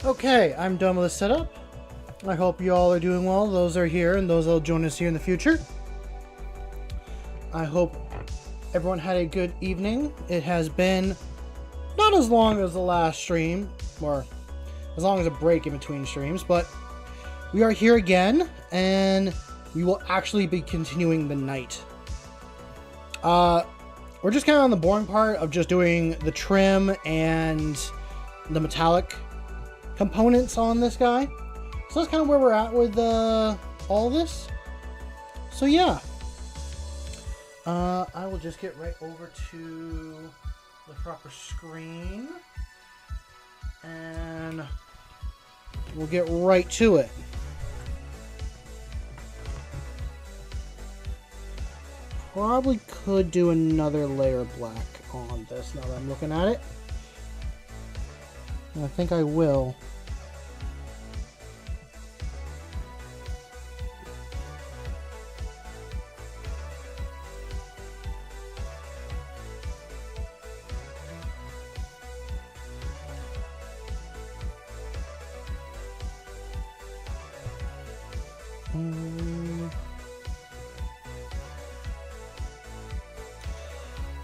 Okay, I'm done with the setup. I hope you all are doing well. Those are here and those will join us here in the future. I hope everyone had a good evening. It has been not as long as the last stream, or as long as a break in between streams, but we are here again, and we will actually be continuing the night. We're just kind of on the boring part of just doing the trim and the metallic components on this guy. So that's kind of where we're at with all this. So yeah. I will just get right over to the proper screen. And we'll get right to it. Probably could do another layer of black on this now that I'm looking at it. And I think I will.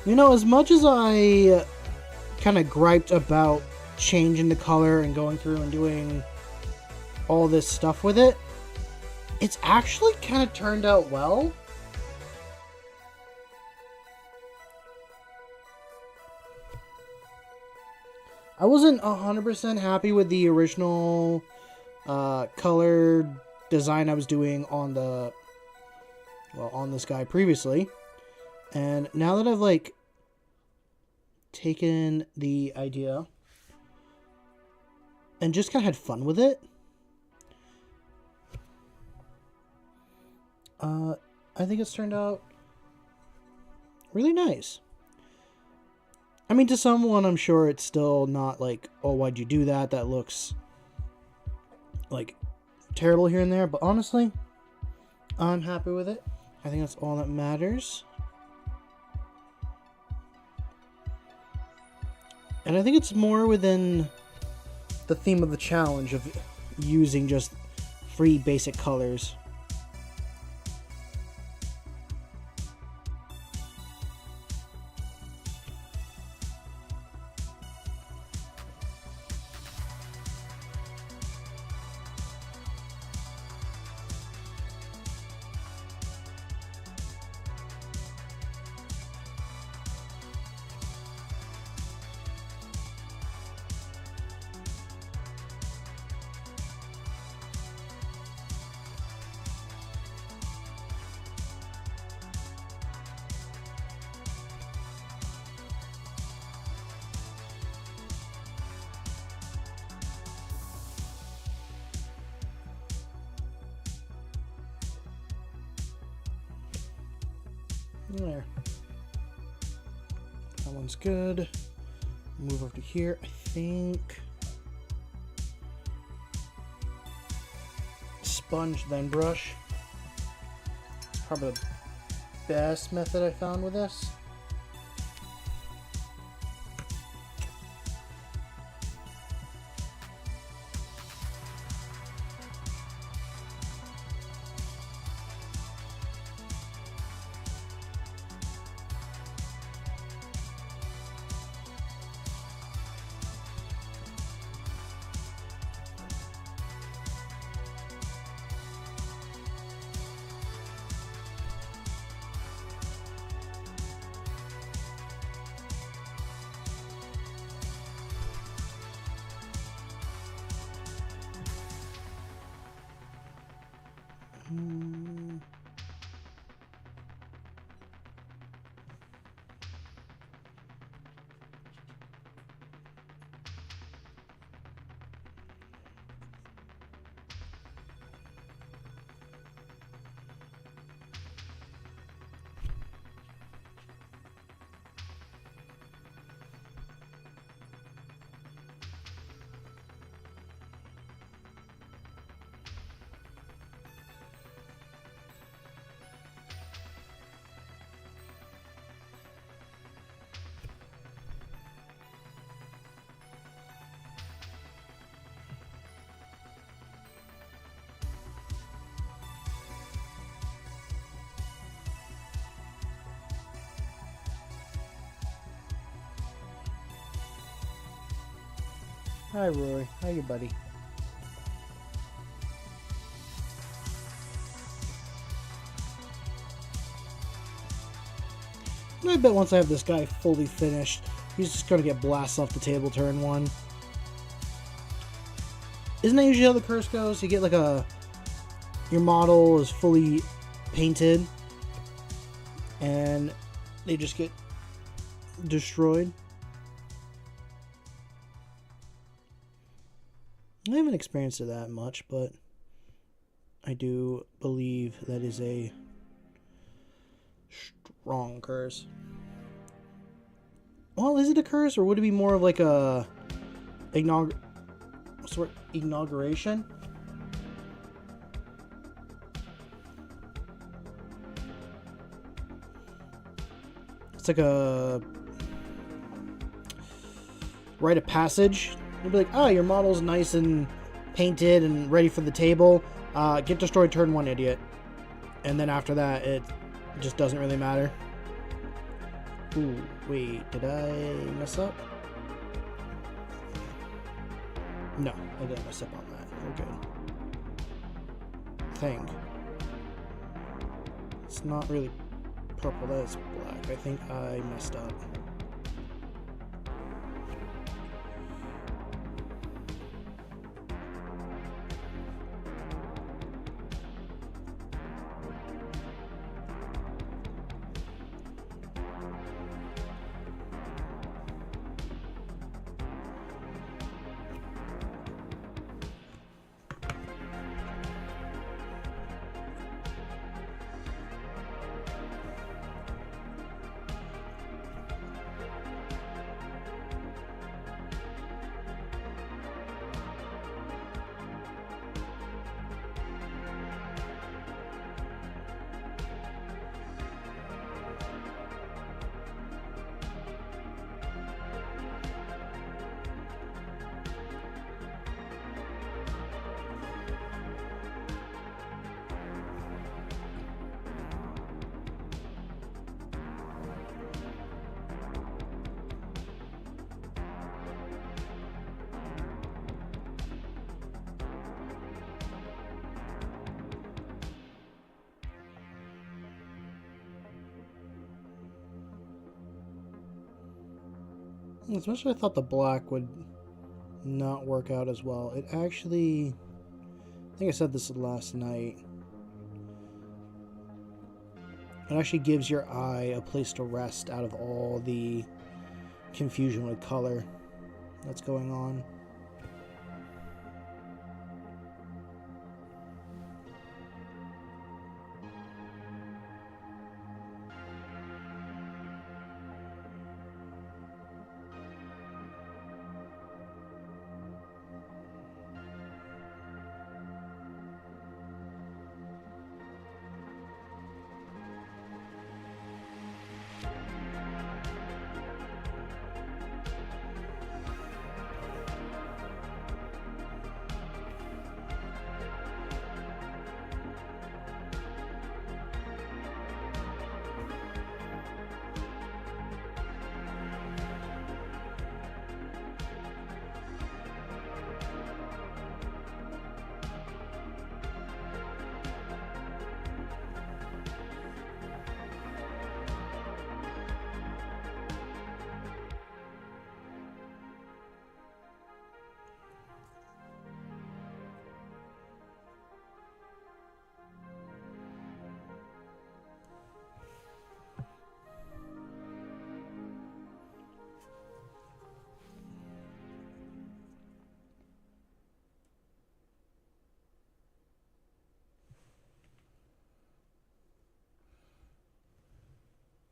You know, as much as I kind of griped about changing the color and going through and doing all this stuff with it, it's actually kind of turned out well. I wasn't 100% happy with the original color design I was doing on the, well, on this guy previously. And now that I've like taken the idea and just kind of had fun with it, I think it's turned out really nice. I mean, to someone, I'm sure it's still not like, oh, why'd you do that? That looks like terrible here and there. But honestly, I'm happy with it. I think that's all that matters. And I think it's more within the theme of the challenge of using just 3 basic colors. There. That one's good. Move over to here, I think. Sponge, then brush. Probably the best method I found with this. Hi, Roy. How you, buddy? I bet once I have this guy fully finished, he's just going to get blasted off the table turn 1. Isn't that usually how the curse goes? You get like your model is fully painted and they just get destroyed. I haven't experienced it that much, but I do believe that is a strong curse. Well, is it a curse, or would it be more of like a inauguration? It's like a rite of passage. You'd be like, oh, your model's nice and painted and ready for the table. Get destroyed turn 1, idiot. And then after that, it just doesn't really matter. Ooh, wait, did I mess up? No, I didn't mess up on that. We're good. Thing. It's not really purple, that's black. I think I messed up. As much as I thought the black would not work out as well, it actually, I think I said this last night, it actually gives your eye a place to rest out of all the confusion with color that's going on.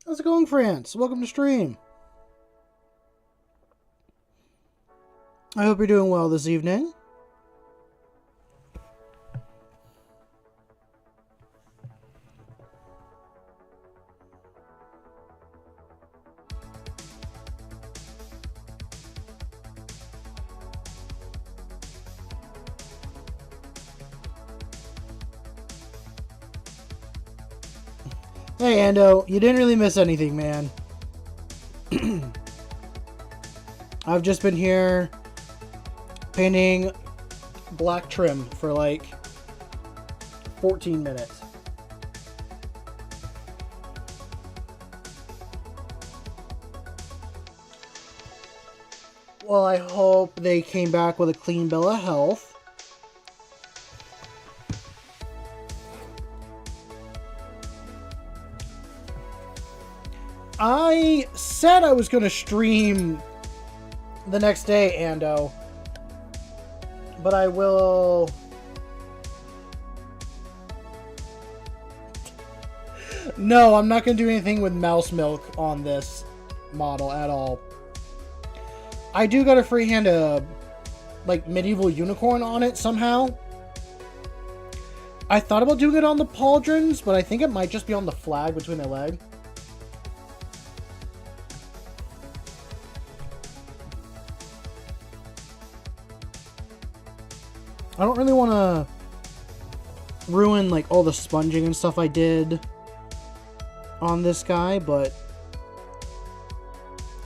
How's it going, France? Welcome to stream. I hope you're doing well this evening. Hey, Ando, you didn't really miss anything, man. I've just been here painting black trim for like 14 minutes. Well, I hope they came back with a clean bill of health. I said I was going to stream the next day, Ando. But I will... No, I'm not going to do anything with mouse milk on this model at all. I do got to freehand a like medieval unicorn on it somehow. I thought about doing it on the pauldrons, but I think it might just be on the flag between their legs. I don't really want to ruin like all the sponging and stuff I did on this guy, but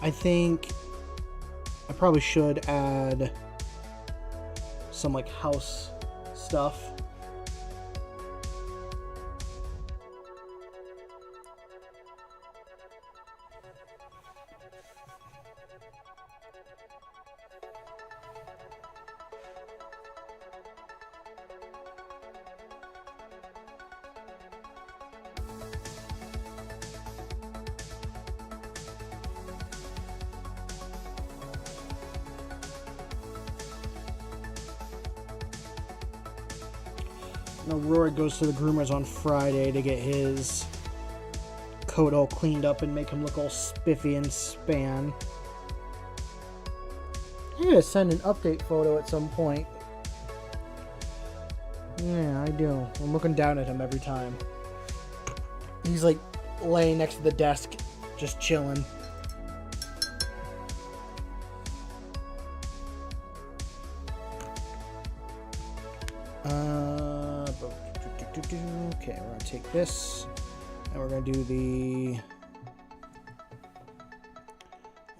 I think I probably should add some like house stuff. Rory goes to the groomers on Friday to get his coat all cleaned up and make him look all spiffy and span. I'm gonna send an update photo at some point. Yeah, I do. I'm looking down at him every time. He's like laying next to the desk, just chilling. Okay, we're gonna take this and we're gonna do the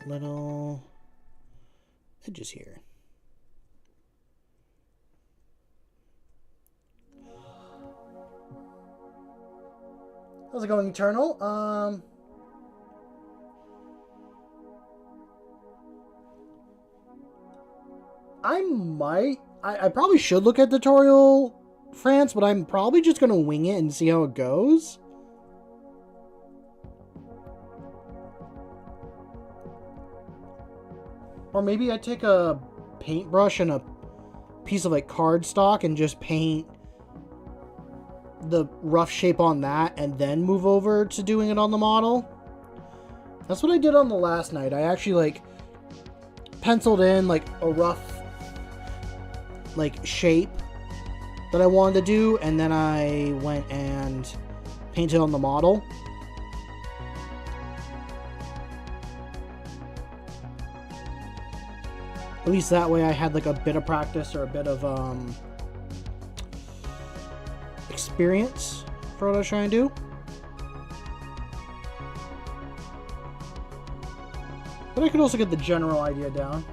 little edges here. How's it going, Eternal? I probably should look at tutorial France, but I'm probably just gonna wing it and see how it goes. Or maybe I take a paintbrush and a piece of like cardstock and just paint the rough shape on that and then move over to doing it on the model. That's what I did on the last night. I actually like penciled in like a rough like shape that I wanted to do, and then I went and painted on the model. At least that way I had like a bit of practice or a bit of experience for what I was trying to do. But I could also get the general idea down.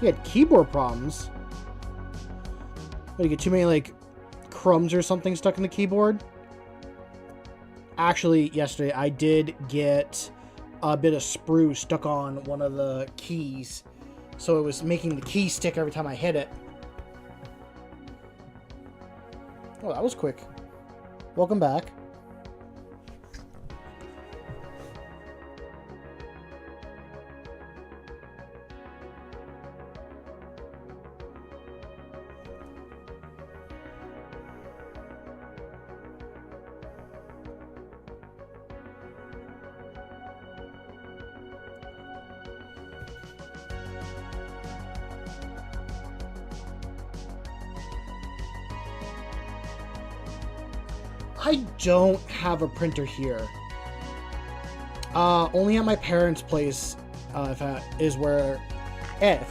You had keyboard problems. What, you get too many like crumbs or something stuck in the keyboard? Actually, yesterday I did get a bit of sprue stuck on one of the keys, so it was making the key stick every time I hit it. Oh, that was quick. Welcome back. I don't have a printer here. Only at my parents' place, if I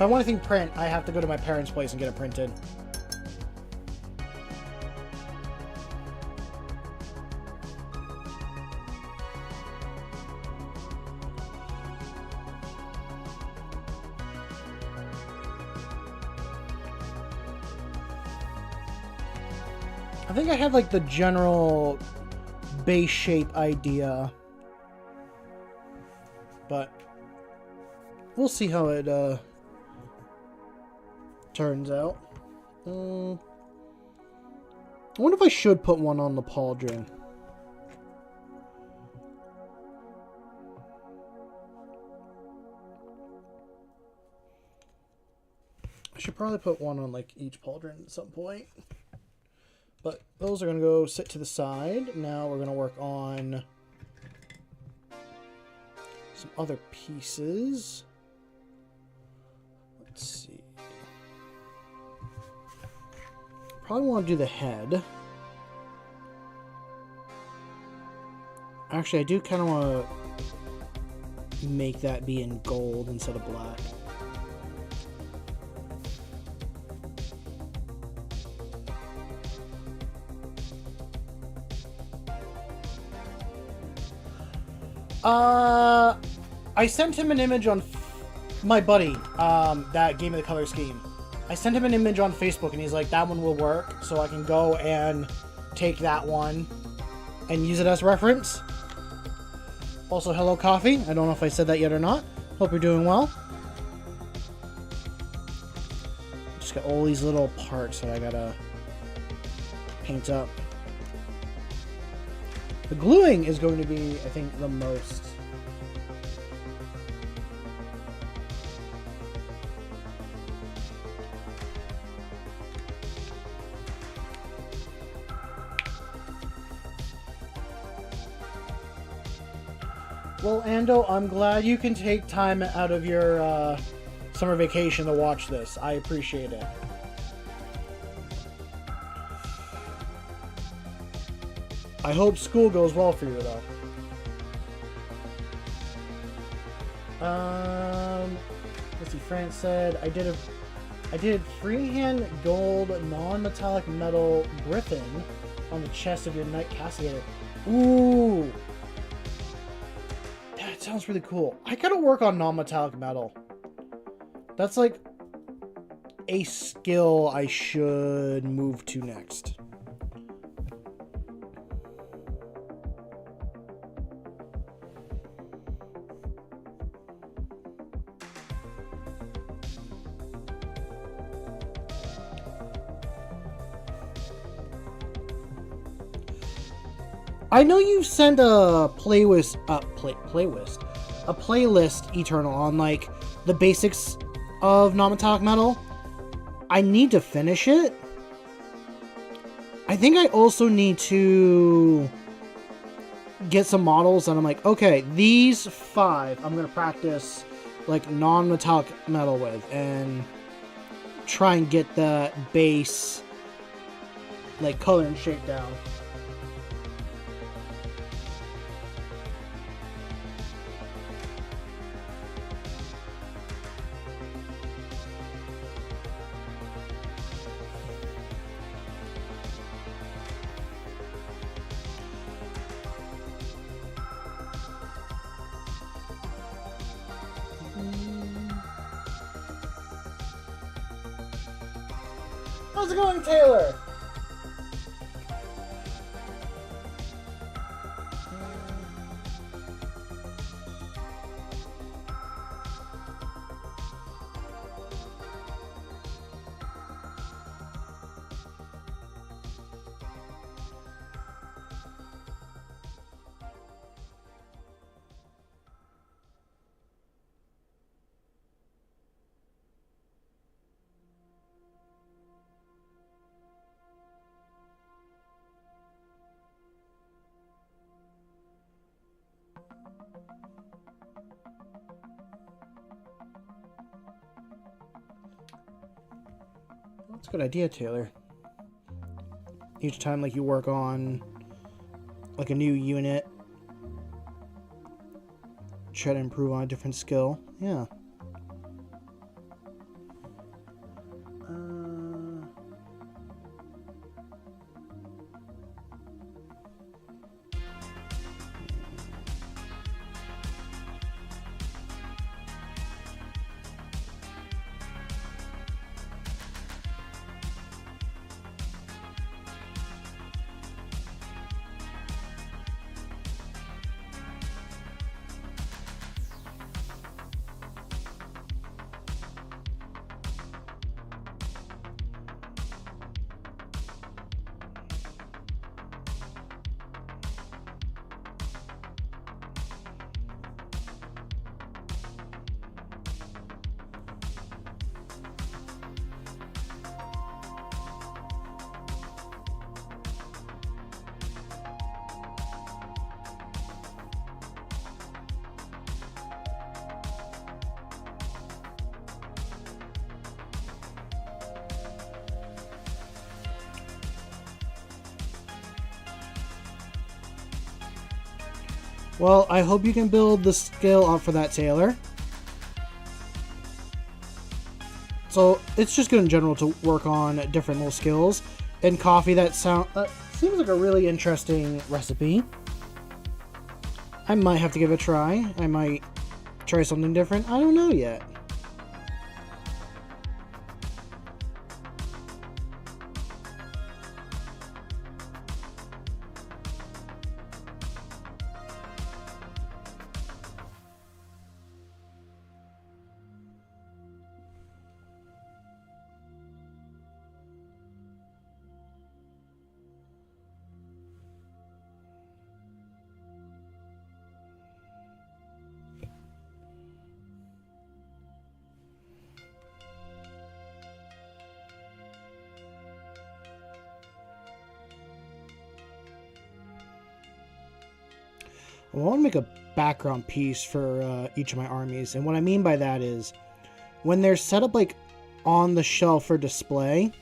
want anything print, I have to go to my parents' place and get it printed. I think I have like the general base shape idea, but we'll see how it turns out. I wonder if I should put one on the pauldron. I should probably put one on like each pauldron at some point. But those are going to go sit to the side. Now we're going to work on some other pieces. Let's see. Probably want to do the head. Actually, I do kind of want to make that be in gold instead of black. I sent him an image on my buddy, that Game of the Color Scheme. I sent him an image on Facebook and he's like, that one will work, so I can go and take that one and use it as reference. Also, hello coffee. I don't know if I said that yet or not. Hope you're doing well. Just got all these little parts that I gotta paint up. The gluing is going to be, I think, the most. Well, Ando, I'm glad you can take time out of your summer vacation to watch this. I appreciate it. I hope school goes well for you, though. Let's see. France said I did freehand gold non-metallic metal griffin on the chest of your Knight Castigator. Ooh, that sounds really cool. I gotta work on non-metallic metal. That's like a skill I should move to next. I know you sent a playlist, Eternal, on like the basics of non-metallic metal. I need to finish it. I think I also need to get some models, and I'm like, okay, these 5 I'm gonna practice like non-metallic metal with, and try and get the base like color and shape down. How's it going, Taylor? That's a good idea, Taylor. Each time, like, you work on, like, a new unit, try to improve on a different skill. Yeah. Well, I hope you can build the skill up for that, Taylor. So it's just good in general to work on different little skills. And coffee, that seems like a really interesting recipe. I might have to give it a try. I might try something different. I don't know yet. I want to make a background piece for each of my armies, and what I mean by that is when they're set up like on the shelf for display,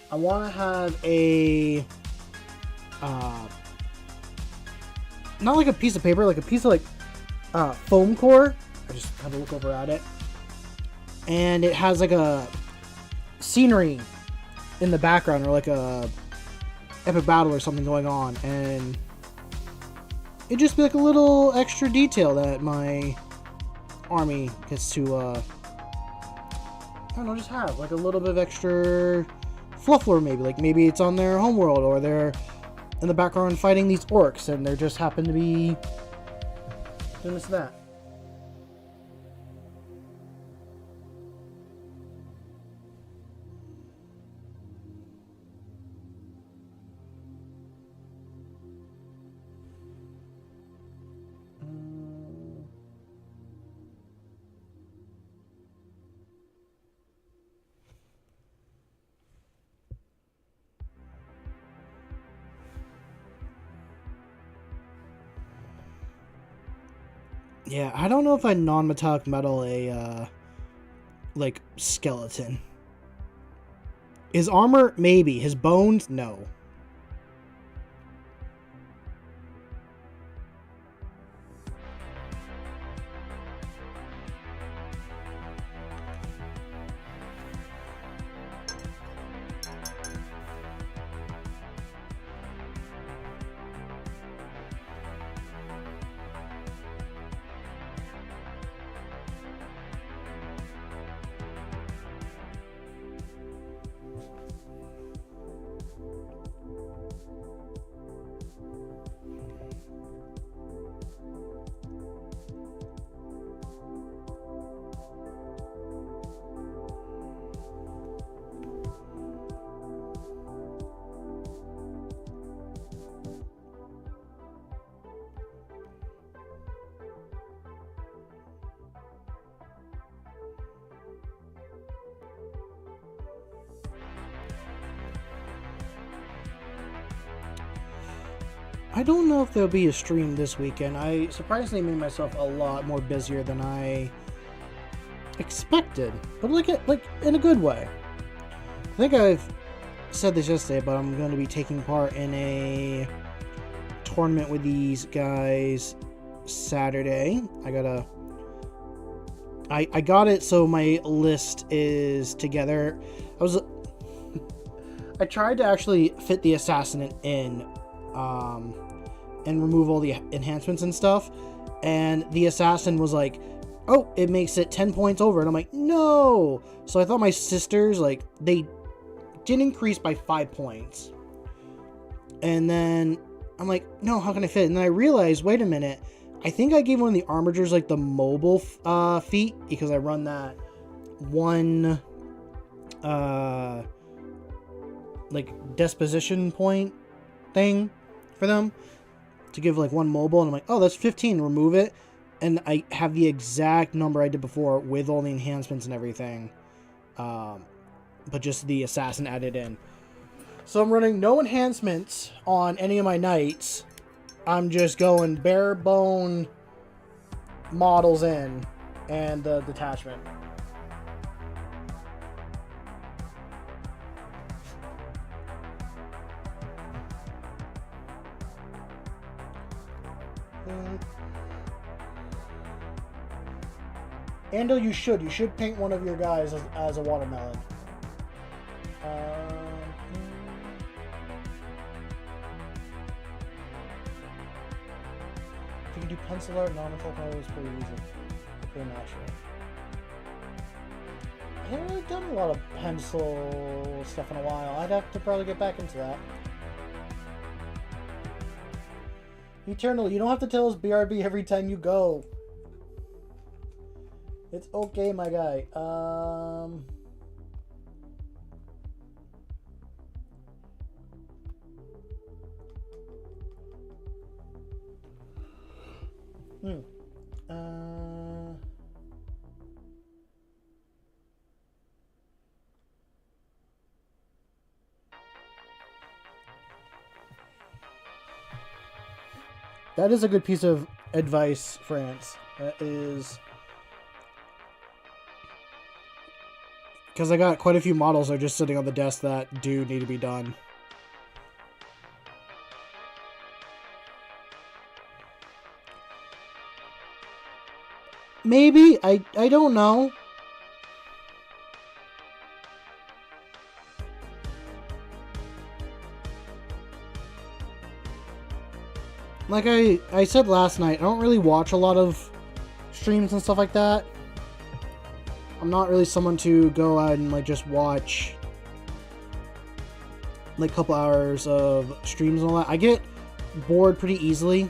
I want to have a not like a piece of paper, like a piece of like foam core. I just have a look over at it, and it has like a scenery in the background, or like a epic battle or something going on, and it'd just be like a little extra detail that my army gets to, I don't know, just have. Like a little bit of extra fluff lore, maybe. Like maybe it's on their homeworld, or they're in the background fighting these orcs, and they just happen to be doing this and that. Yeah, I don't know if I non-metallic metal a, like, skeleton. His armor, maybe. His bones, no. I don't know if there'll be a stream this weekend. I surprisingly made myself a lot more busier than I expected, but like in a good way. I think I've said this yesterday, but I'm going to be taking part in a tournament with these guys Saturday. I got it, so my list is together. I tried to actually fit the assassin in, and remove all the enhancements and stuff, and the assassin was like, oh, it makes it 10 points over, and I'm like, no. So I thought my sisters, like, they did increase by 5 points, and then I'm like, no, how can I fit it? And then I realized, wait a minute, I think I gave one of the armigers like the mobile feat, because I run that one like disposition point thing for them to give like one mobile, and I'm like, oh, that's 15, remove it, and I have the exact number I did before with all the enhancements and everything, but just the assassin added in. So I'm running no enhancements on any of my knights. I'm just going bare bone models in and the detachment. Ando, you should. You should paint one of your guys as a watermelon. If you can do pencil art, non-metallic art is pretty easy. Pretty natural. I haven't really done a lot of pencil stuff in a while. I'd have to probably get back into that. Eternal, you don't have to tell us BRB every time you go. It's okay, my guy. That is a good piece of advice, France. That is... Because I got quite a few models that are just sitting on the desk that do need to be done. Maybe. I don't know. Like I said last night, I don't really watch a lot of streams and stuff like that. I'm not really someone to go out and like just watch like a couple hours of streams and all that. I get bored pretty easily.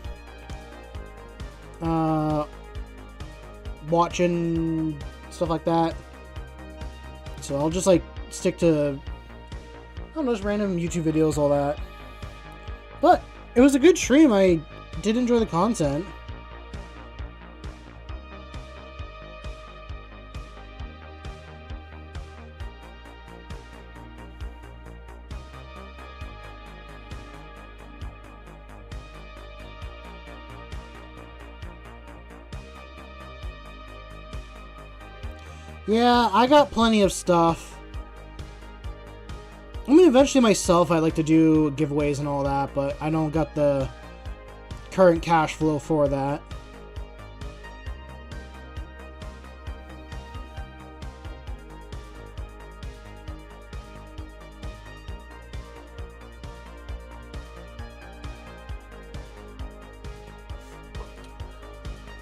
Watching stuff like that. So I'll just like stick to, I don't know, just random YouTube videos, all that. But it was a good stream. I did enjoy the content. Yeah, I got plenty of stuff. I mean, eventually myself, I'd like to do giveaways and all that, but I don't got the current cash flow for that.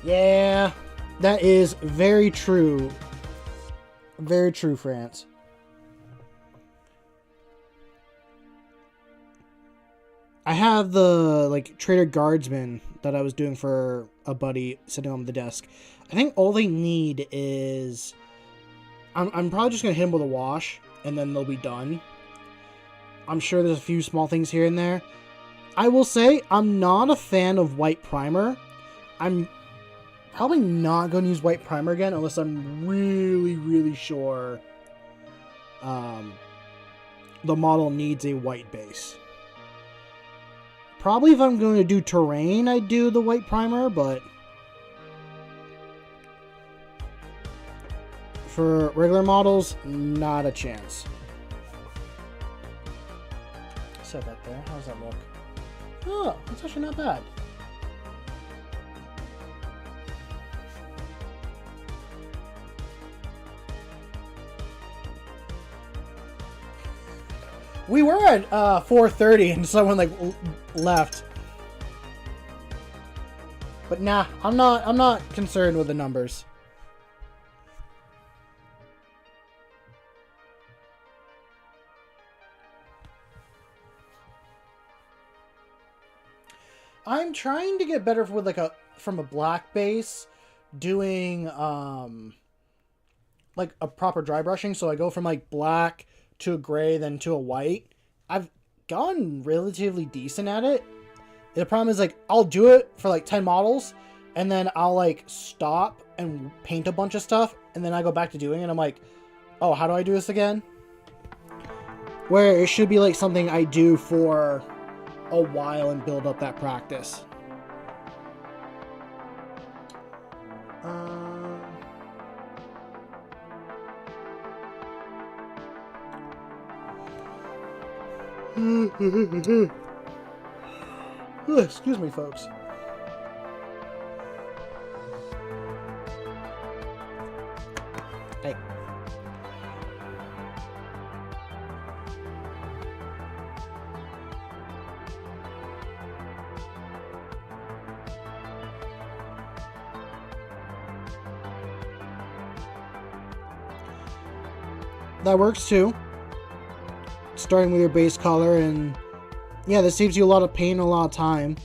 Yeah, that is very true. Very true, France. I have the, like, Trader Guardsman that I was doing for a buddy sitting on the desk. I think all they need is... I'm probably just going to hit them with a wash, and then they'll be done. I'm sure there's a few small things here and there. I will say, I'm not a fan of white primer. I'm probably not going to use white primer again, unless I'm really, really sure the model needs a white base. Probably if I'm going to do terrain, I'd do the white primer, but for regular models, not a chance. Set that there. How's that look? Oh, it's actually not bad. We were at 4:30 and someone like left. But nah, I'm not concerned with the numbers. I'm trying to get better with like from a black base, doing like a proper dry brushing. So I go from like black to a gray, then to a white. I've gotten relatively decent at it. The problem is like I'll do it for like 10 models, and then I'll like stop and paint a bunch of stuff, and then I go back to doing it. I'm like, oh, how do I do this again? Where it should be like something I do for a while and build up that practice. Excuse me, folks. Hey. That works too. Starting with your base color, and yeah, this saves you a lot of pain and a lot of time.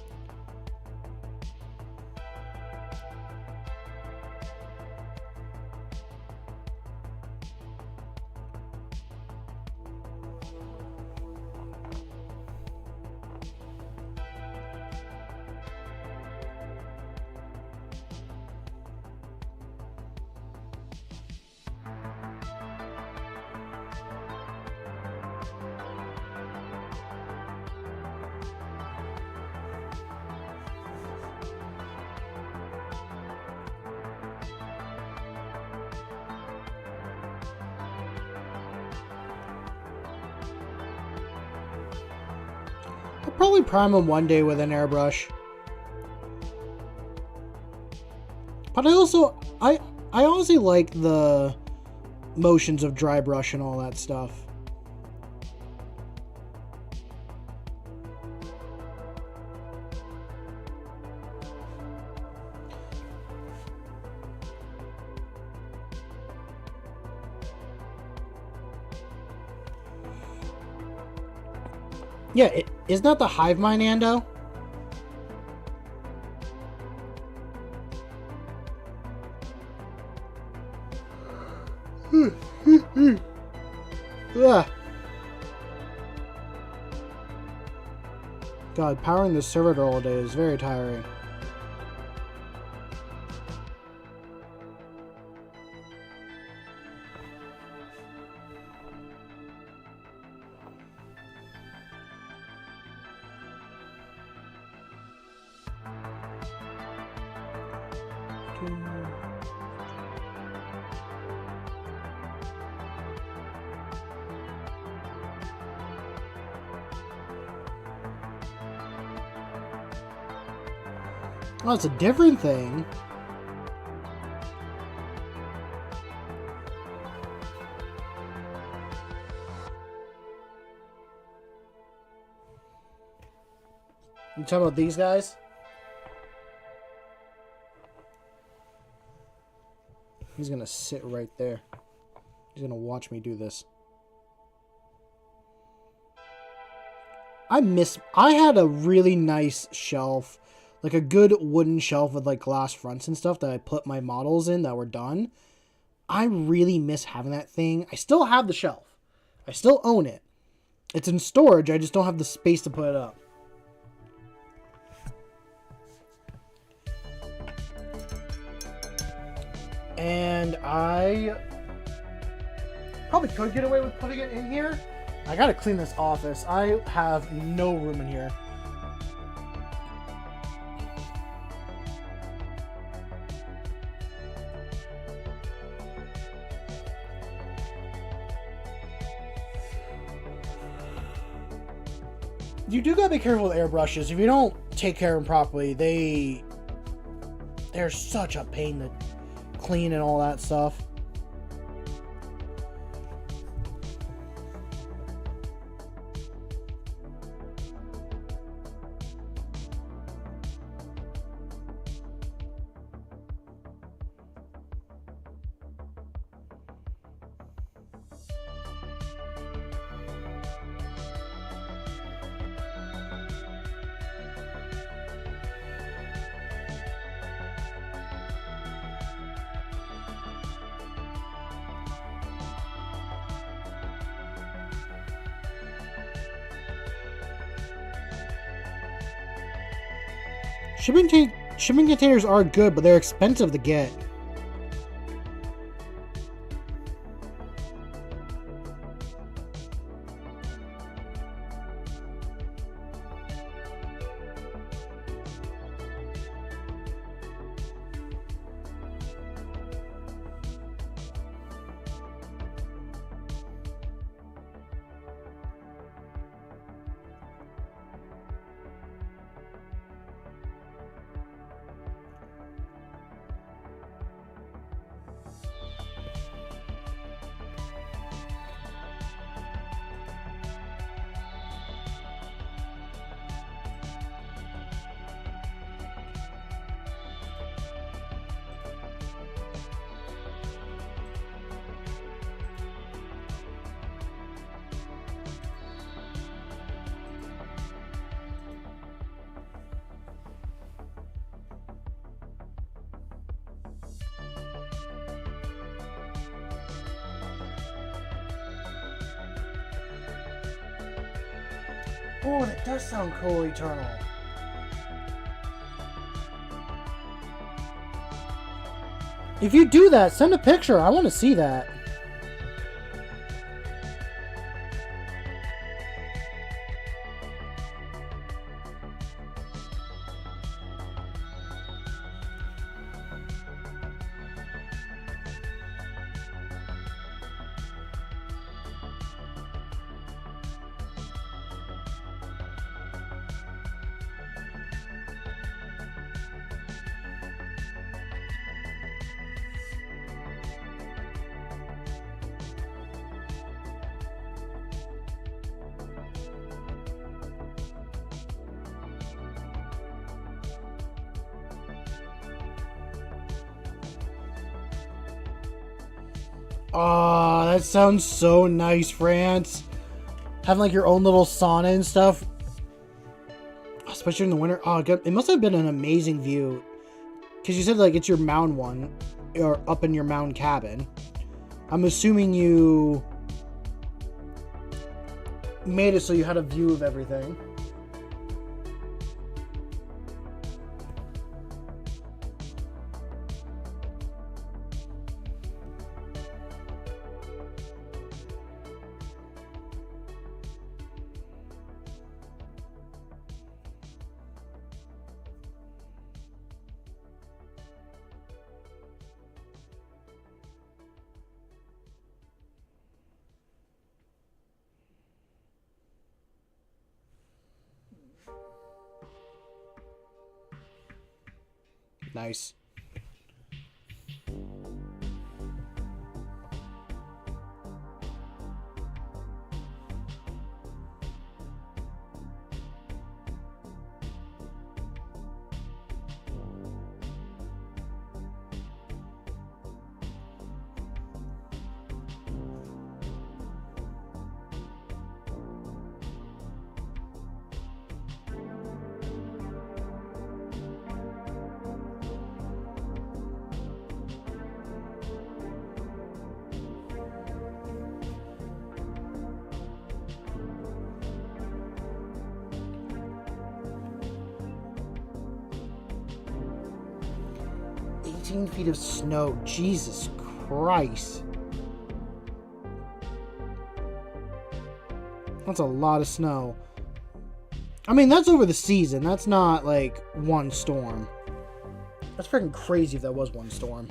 I'll probably prime them one day with an airbrush. But I honestly like the motions of dry brush and all that stuff. Yeah, isn't that the hive mind, Ando? Ugh. God, powering the server all day is very tiring. Oh, it's a different thing. You talking about these guys? He's gonna sit right there. He's gonna watch me do this. I had a really nice shelf, like a good wooden shelf with like glass fronts and stuff that I put my models in that were done. I really miss having that thing. I still have the shelf. I still own it. It's in storage. I just don't have the space to put it up. And I probably could get away with putting it in here. I gotta clean this office. I have no room in here. You do gotta be careful with airbrushes. If you don't take care of them properly, they're such a pain to clean and all that stuff. Shipping containers are good, but they're expensive to get. Oh, that does sound cool, Eternal. If you do that, send a picture. I want to see that. Oh, that sounds so nice, France. Having like your own little sauna and stuff. Especially in the winter. Oh, God. It must have been an amazing view. Because you said like it's your mound one. Or up in your mound cabin. I'm assuming you made it so you had a view of everything. Nice. Feet of snow. Jesus Christ. That's a lot of snow. I mean, that's over the season. That's not like one storm. That's freaking crazy if that was one storm.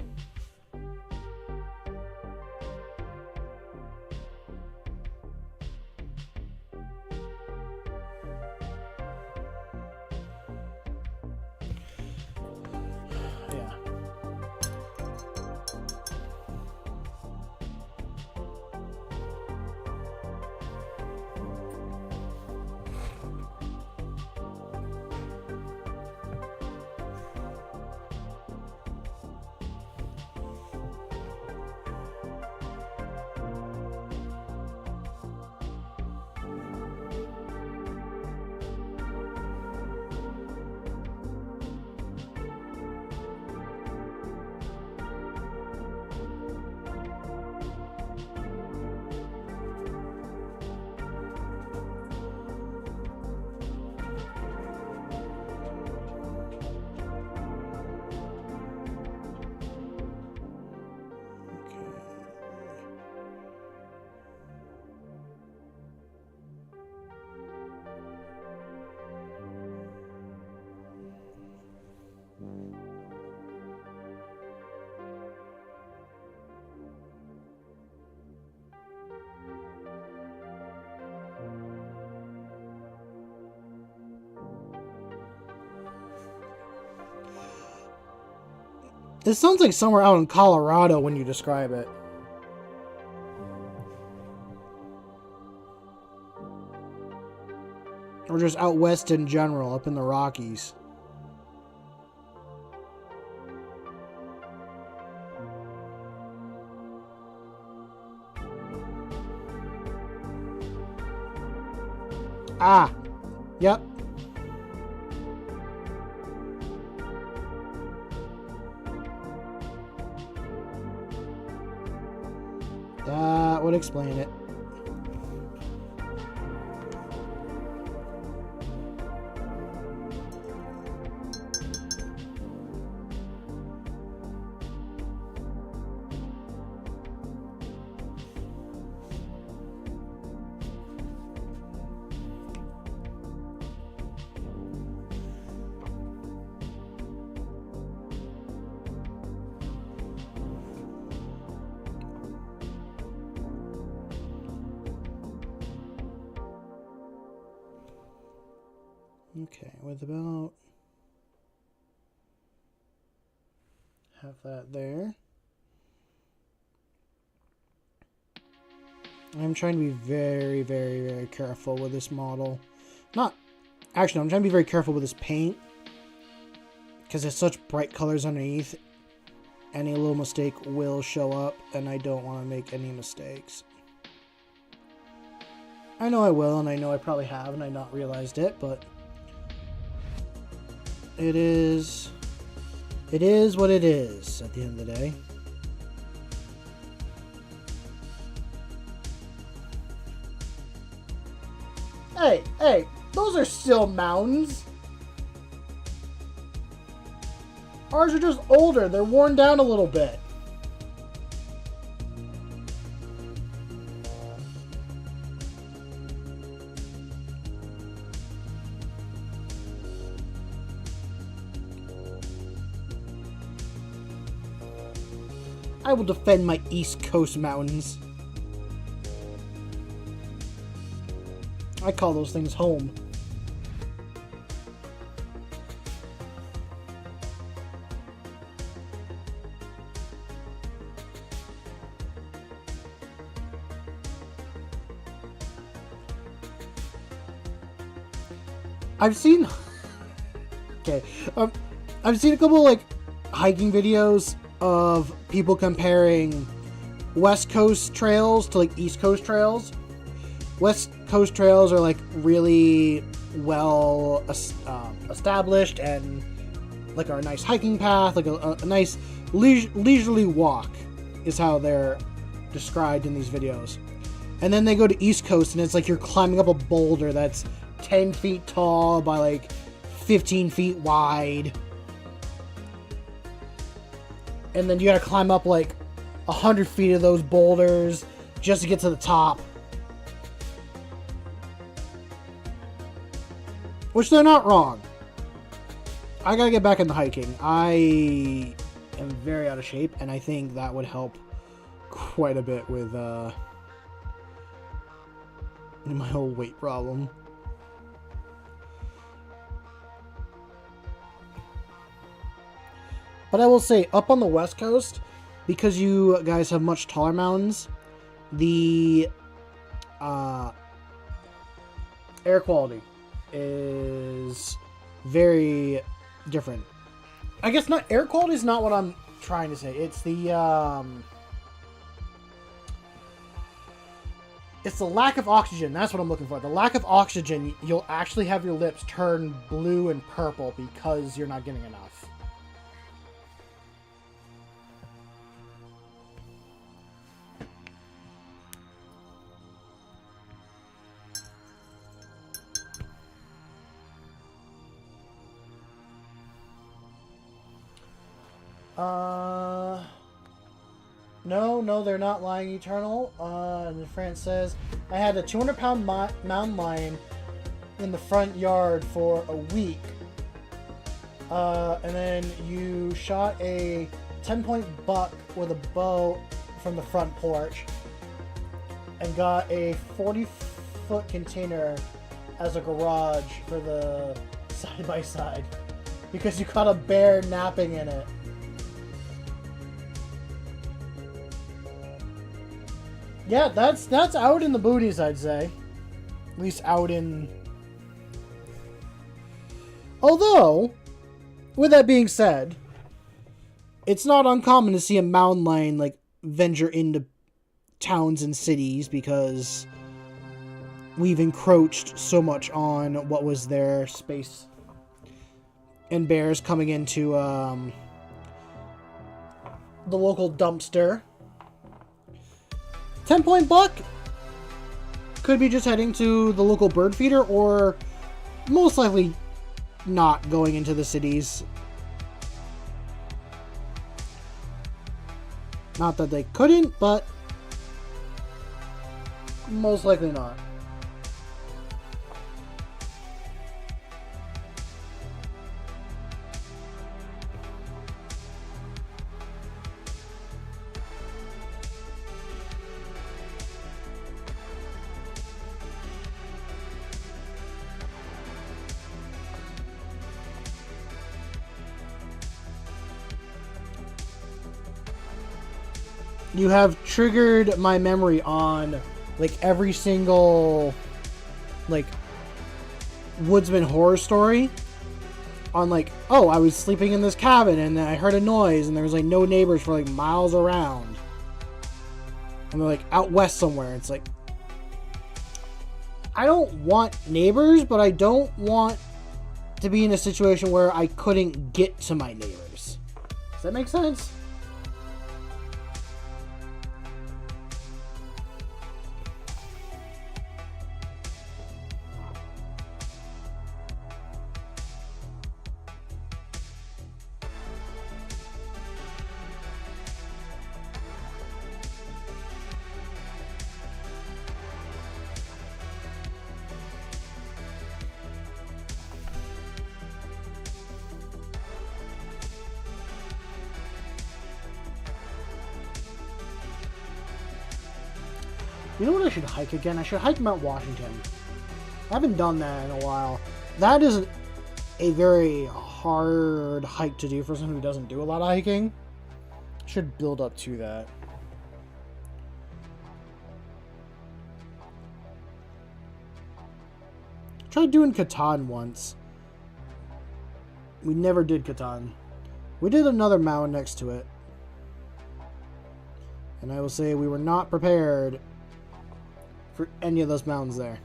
This sounds like somewhere out in Colorado when you describe it. Or just out west in general, up in the Rockies. Ah! Yep. That would explain it. Okay, with about half that there. I'm trying to be very, very, very careful with this model. Actually, I'm trying to be very careful with this paint. Because it's such bright colors underneath. Any little mistake will show up, and I don't want to make any mistakes. I know I will, and I know I probably have, and I not realized it, but it is what it is at the end of the day. Hey, those are still mountains. Ours are just older. They're worn down a little bit. I will defend my East Coast mountains. I call those things home. I've seen I've seen a couple like hiking videos of people comparing West Coast trails to like East Coast trails. West Coast trails are like really well established and like are a nice hiking path, like a nice leisurely walk is how they're described in these videos. And then they go to East Coast and it's like you're climbing up a boulder that's 10 feet tall by like 15 feet wide. And then you gotta climb up like 100 feet of those boulders just to get to the top. Which they're not wrong. I gotta get back into hiking. I am very out of shape, and I think that would help quite a bit with my whole weight problem. But I will say, up on the West Coast, because you guys have much taller mountains, the air quality is very different. I guess not air quality is not what I'm trying to say. It's the lack of oxygen. That's what I'm looking for. The lack of oxygen. You'll actually have your lips turn blue and purple because you're not getting enough. No, they're not lying, Eternal. And France says, I had a 200-pound mountain lion in the front yard for a week. And then you shot a 10-point buck with a bow from the front porch and got a 40-foot container as a garage for the side-by-side because you caught a bear napping in it. Yeah, that's out in the booties, I'd say. At least out in... Although, with that being said, it's not uncommon to see a mountain lion, like, venture into towns and cities because we've encroached so much on what was their space. And bears coming into, the local dumpster. 10-point buck could be just heading to the local bird feeder or most likely not going into the cities. Not that they couldn't, but most likely not. You have triggered my memory on, like, every single, like, woodsman horror story. On, like, oh, I was sleeping in this cabin and I heard a noise and there was, like, no neighbors for, like, miles around. And they're, like, out west somewhere. It's like, I don't want neighbors, but I don't want to be in a situation where I couldn't get to my neighbors. Does that make sense? You know what I should hike again? I should hike Mount Washington. I haven't done that in a while. That is a very hard hike to do for someone who doesn't do a lot of hiking. I should build up to that. I tried doing Catan once. We never did Catan. We did another mountain next to it. And I will say we were not prepared for any of those mountains there.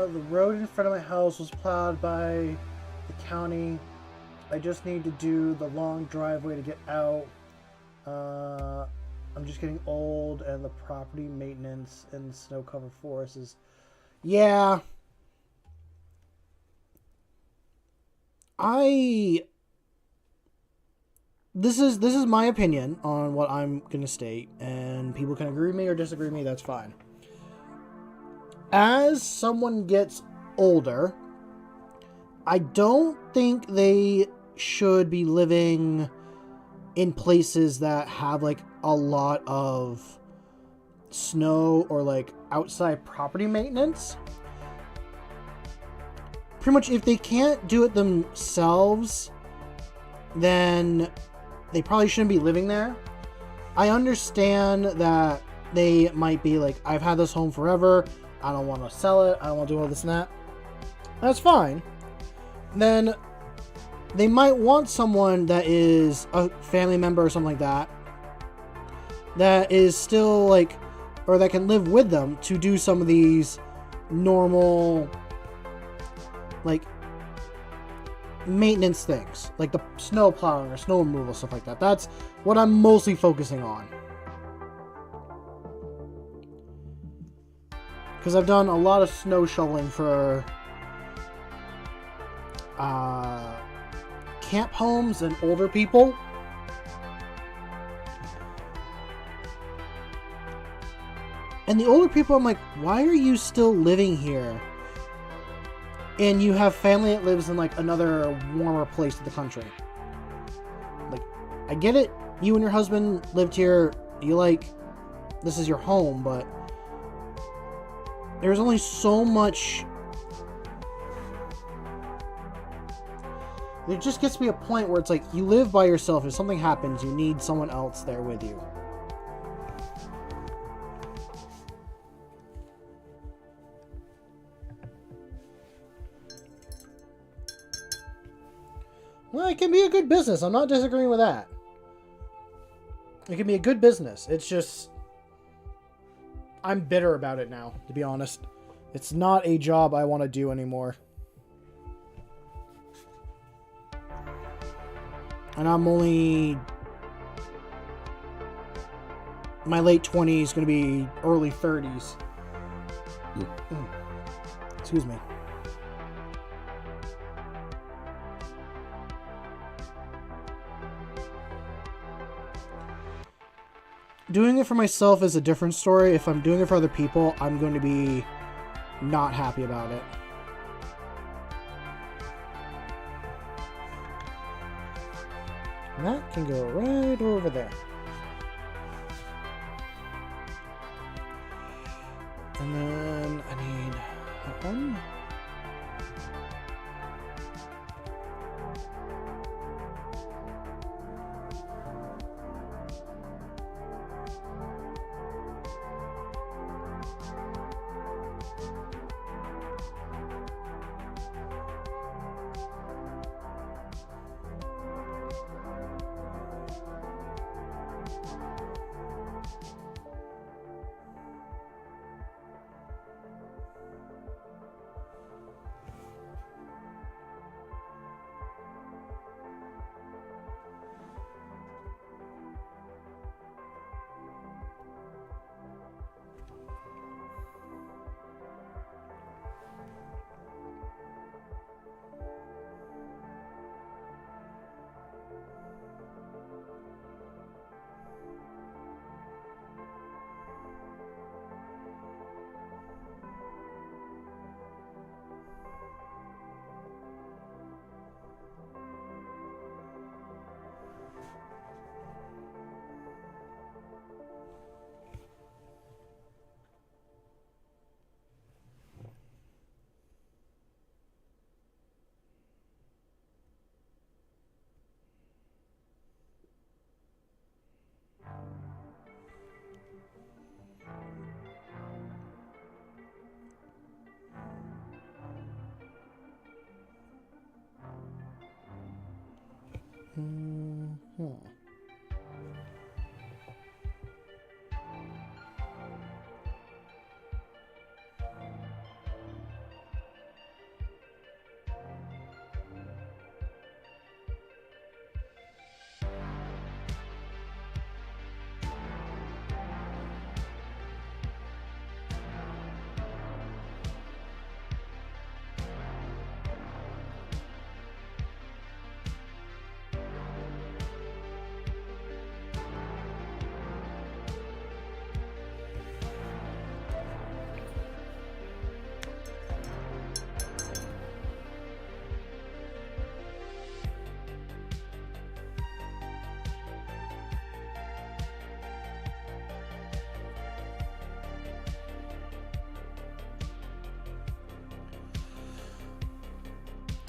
The road in front of my house was plowed by the county. I just need to do the long driveway to get out. I'm just getting old, and the property maintenance in snow-covered forests is... Yeah. This is my opinion on what I'm gonna state, and people can agree with me or disagree with me, that's fine. As someone gets older, I don't think they should be living in places that have, like, a lot of snow or, like, outside property maintenance. Pretty much, if they can't do it themselves, then they probably shouldn't be living there. I understand that they might be like, I've had this home forever, I don't want to sell it, I don't want to do all this and that. That's fine. Then they might want someone that is a family member or something like that, that is still, like, or that can live with them to do some of these normal, like, maintenance things, like the snow plowing or snow removal, stuff like that. That's what I'm mostly focusing on. Because I've done a lot of snow shoveling for camp homes and older people. And the older people, I'm like, why are you still living here? And you have family that lives in, like, another warmer place of the country. Like, I get it. you and your husband lived here. This is your home, but there's only so much. It just gets to be a point where it's like you live by yourself. If something happens, you need someone else there with you. Well, it can be a good business. I'm not disagreeing with that. It can be a good business. It's just, I'm bitter about it now, to be honest. It's not a job I want to do anymore. And I'm only... my late 20s, going to be early 30s. Excuse me. Doing it for myself is a different story. If I'm doing it for other people, I'm going to be not happy about it. And that can go right over there. And then I need that one.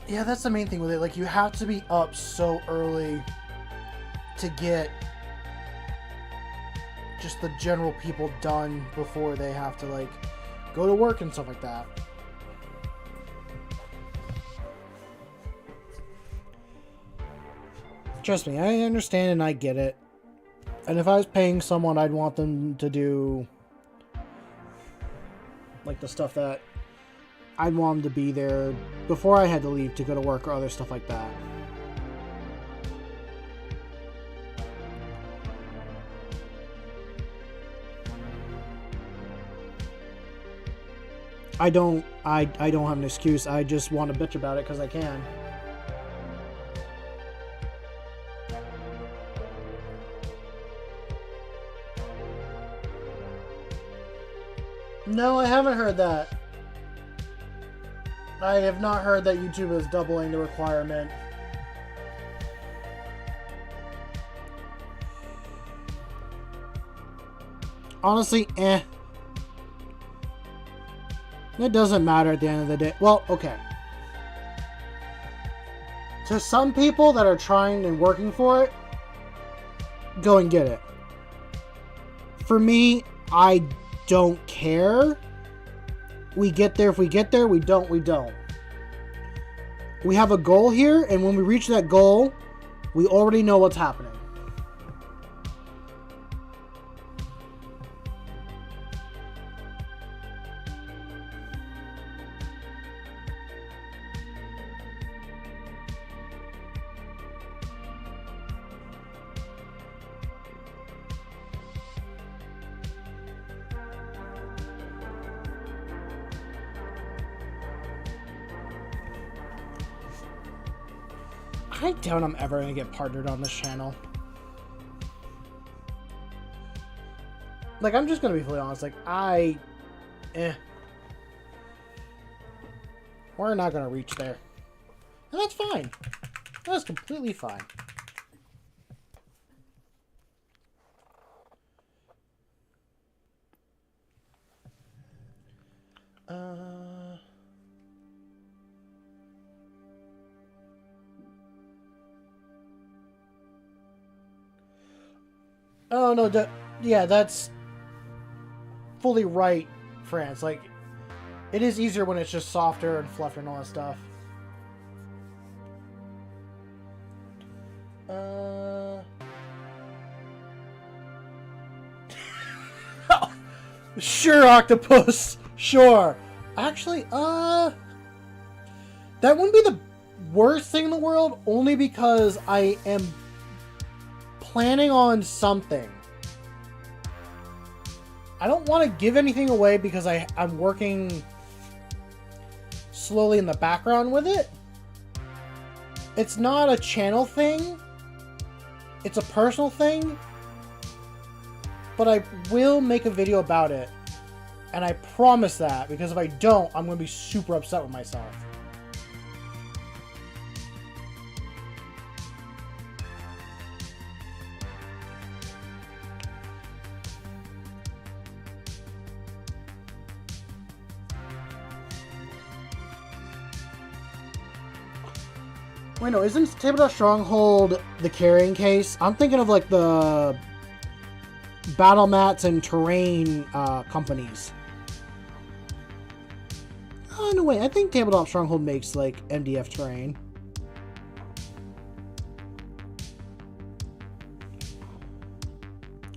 Yeah, that's the main thing with it. Like, you have to be up so early to get just the general people done before they have to, like, go to work and stuff like that. Trust me, I understand and I get it. And if I was paying someone, I'd want them to do, like, the stuff that I'd want them to be there before I had to leave to go to work or other stuff like that. I don't have an excuse. I just want to bitch about it because I can. No, I haven't heard that. I have not heard that YouTube is doubling the requirement. honestly, It doesn't matter at the end of the day. Well, okay. To some people that are trying and working for it, go and get it. For me, I don't care. We get there if we get there. We don't, we don't. We have a goal here, and when we reach that goal, we already know what's happening. I doubt I'm ever going to get partnered on this channel. Like, I'm just going to be fully honest. Like, we're not going to reach there. And that's fine. That's completely fine. Oh, no, yeah, that's fully right, France. Like, it is easier when it's just softer and fluffier and all that stuff. Sure, octopus. Sure. Actually, that wouldn't be the worst thing in the world, only because I am planning on something. I don't want to give anything away because I'm working slowly in the background with it. It's not a channel thing. It's a personal thing. But I will make a video about it. And I promise that, because if I don't, I'm going to be super upset with myself. Wait, no, isn't Tabletop Stronghold the carrying case? I'm thinking of like the battle mats and terrain companies. Oh, no, wait, I think Tabletop Stronghold makes like MDF terrain.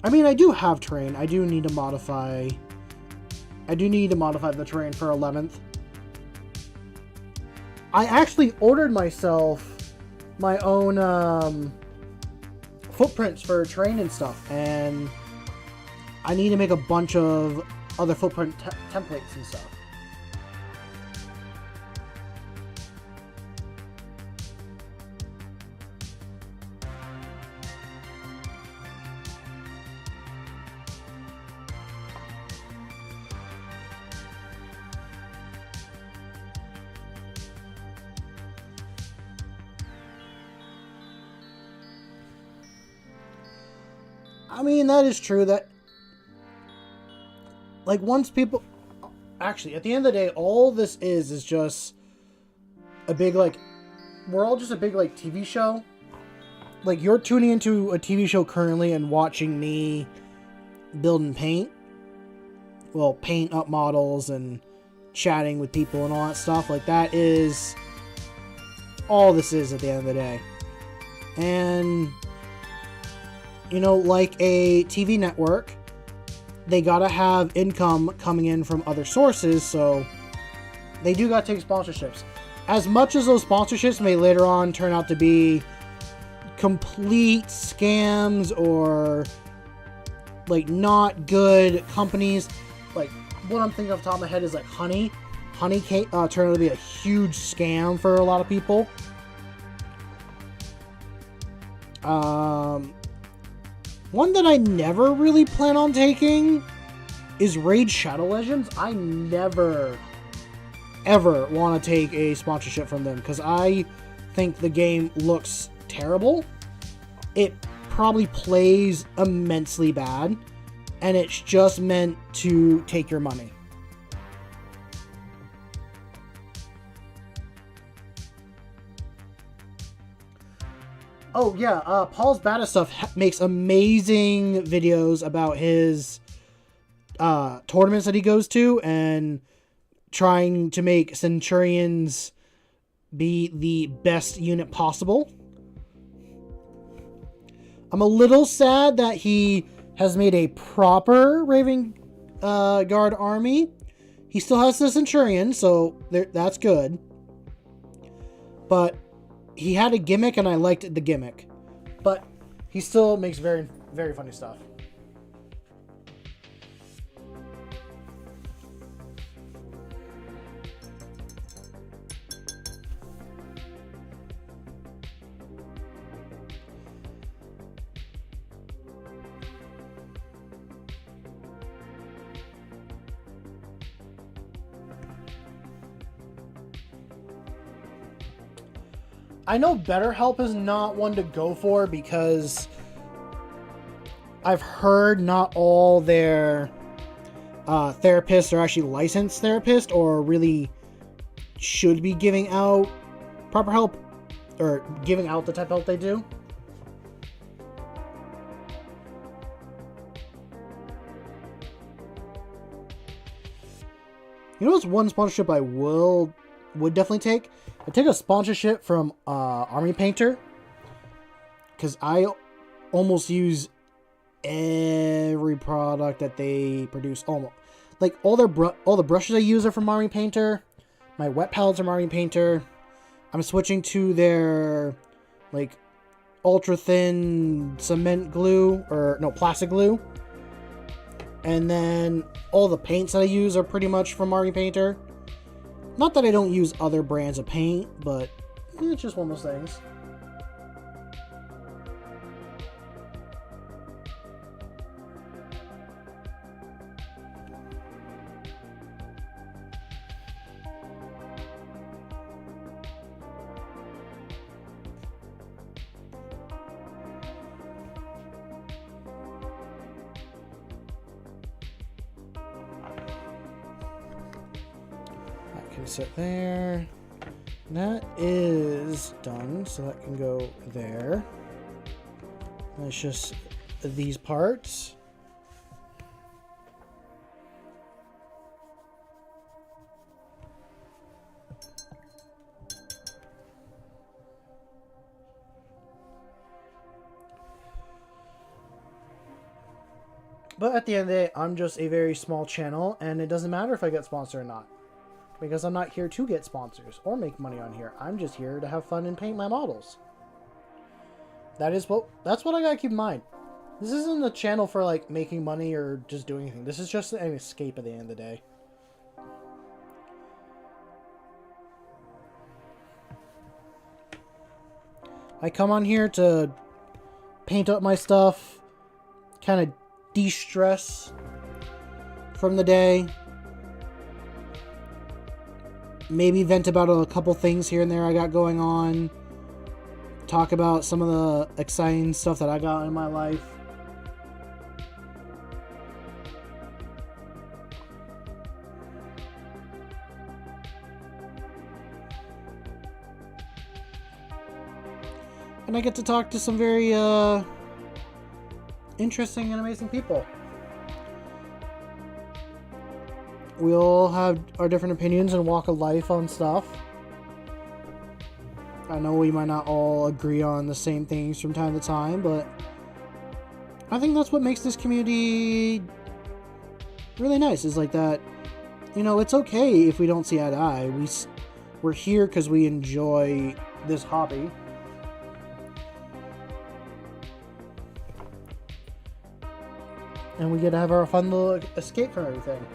I mean, I do have terrain. I do need to modify the terrain for 11th. I actually ordered myself my own footprints for terrain and stuff, and I need to make a bunch of other footprint templates and stuff. I mean, that is true. That, like, once people... Actually, at the end of the day, all this is just a big, like... We're all just a big, like, TV show. Like, you're tuning into a TV show currently and watching me build and paint. Well, paint up models and chatting with people and all that stuff. Like, that is all this is at the end of the day. And... you know, like a TV network, they gotta have income coming in from other sources, so they do gotta take sponsorships. As much as those sponsorships may later on turn out to be complete scams or, like, not good companies, like, what I'm thinking off the top of my head is, like, Honey turned out to be a huge scam for a lot of people. One that I never really plan on taking is Raid Shadow Legends. I never, ever want to take a sponsorship from them because I think the game looks terrible. It probably plays immensely bad. and it's just meant to take your money. Oh yeah, Paul's Bada Stuff makes amazing videos about his tournaments that he goes to and trying to make Centurions be the best unit possible. I'm a little sad that he has made a proper Raven Guard army. He still has the Centurion, so that's good. But he had a gimmick, and I liked the gimmick. But he still makes very, very funny stuff. I know BetterHelp is not one to go for because I've heard not all their therapists are actually licensed therapists or really should be giving out proper help or giving out the type of help they do. You know what's one sponsorship I would definitely take? I take a sponsorship from Army Painter because I almost use every product that they produce. Almost like all the brushes I use are from Army Painter. My wet palettes are from Army Painter. I'm switching to their like ultra thin cement glue or no plastic glue, and then all the paints that I use are pretty much from Army Painter. Not that I don't use other brands of paint, but it's just one of those things. Sit there. That is done, so that can go there. That's just these parts. But at the end of the day, I'm just a very small channel, and it doesn't matter if I get sponsored or not. Because I'm not here to get sponsors or make money on here. I'm just here to have fun and paint my models. That's what I gotta keep in mind. This isn't a channel for like making money or just doing anything. This is just an escape at the end of the day. I come on here to paint up my stuff, kind of de-stress from the day. Maybe vent about a couple things here and there I got going on. Talk about some of the exciting stuff that I got in my life. And I get to talk to some very interesting and amazing people. We all have our different opinions and walk of life on stuff. I know we might not all agree on the same things from time to time, but I think that's what makes this community really nice, is like that, you know, it's okay if we don't see eye to eye. We're here because we enjoy this hobby. And we get to have our fun little escape from everything.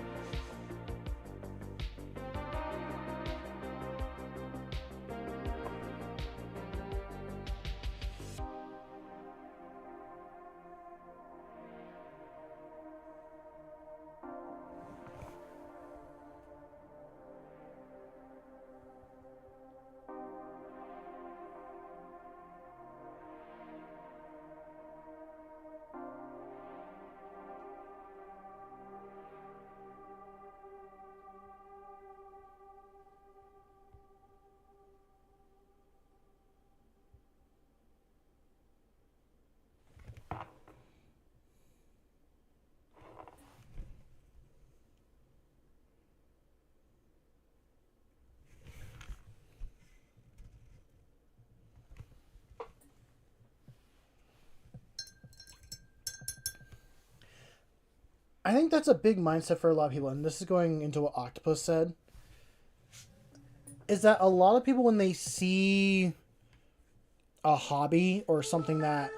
I think that's a big mindset for a lot of people, and this is going into what Octopus said, is that a lot of people, when they see a hobby or something that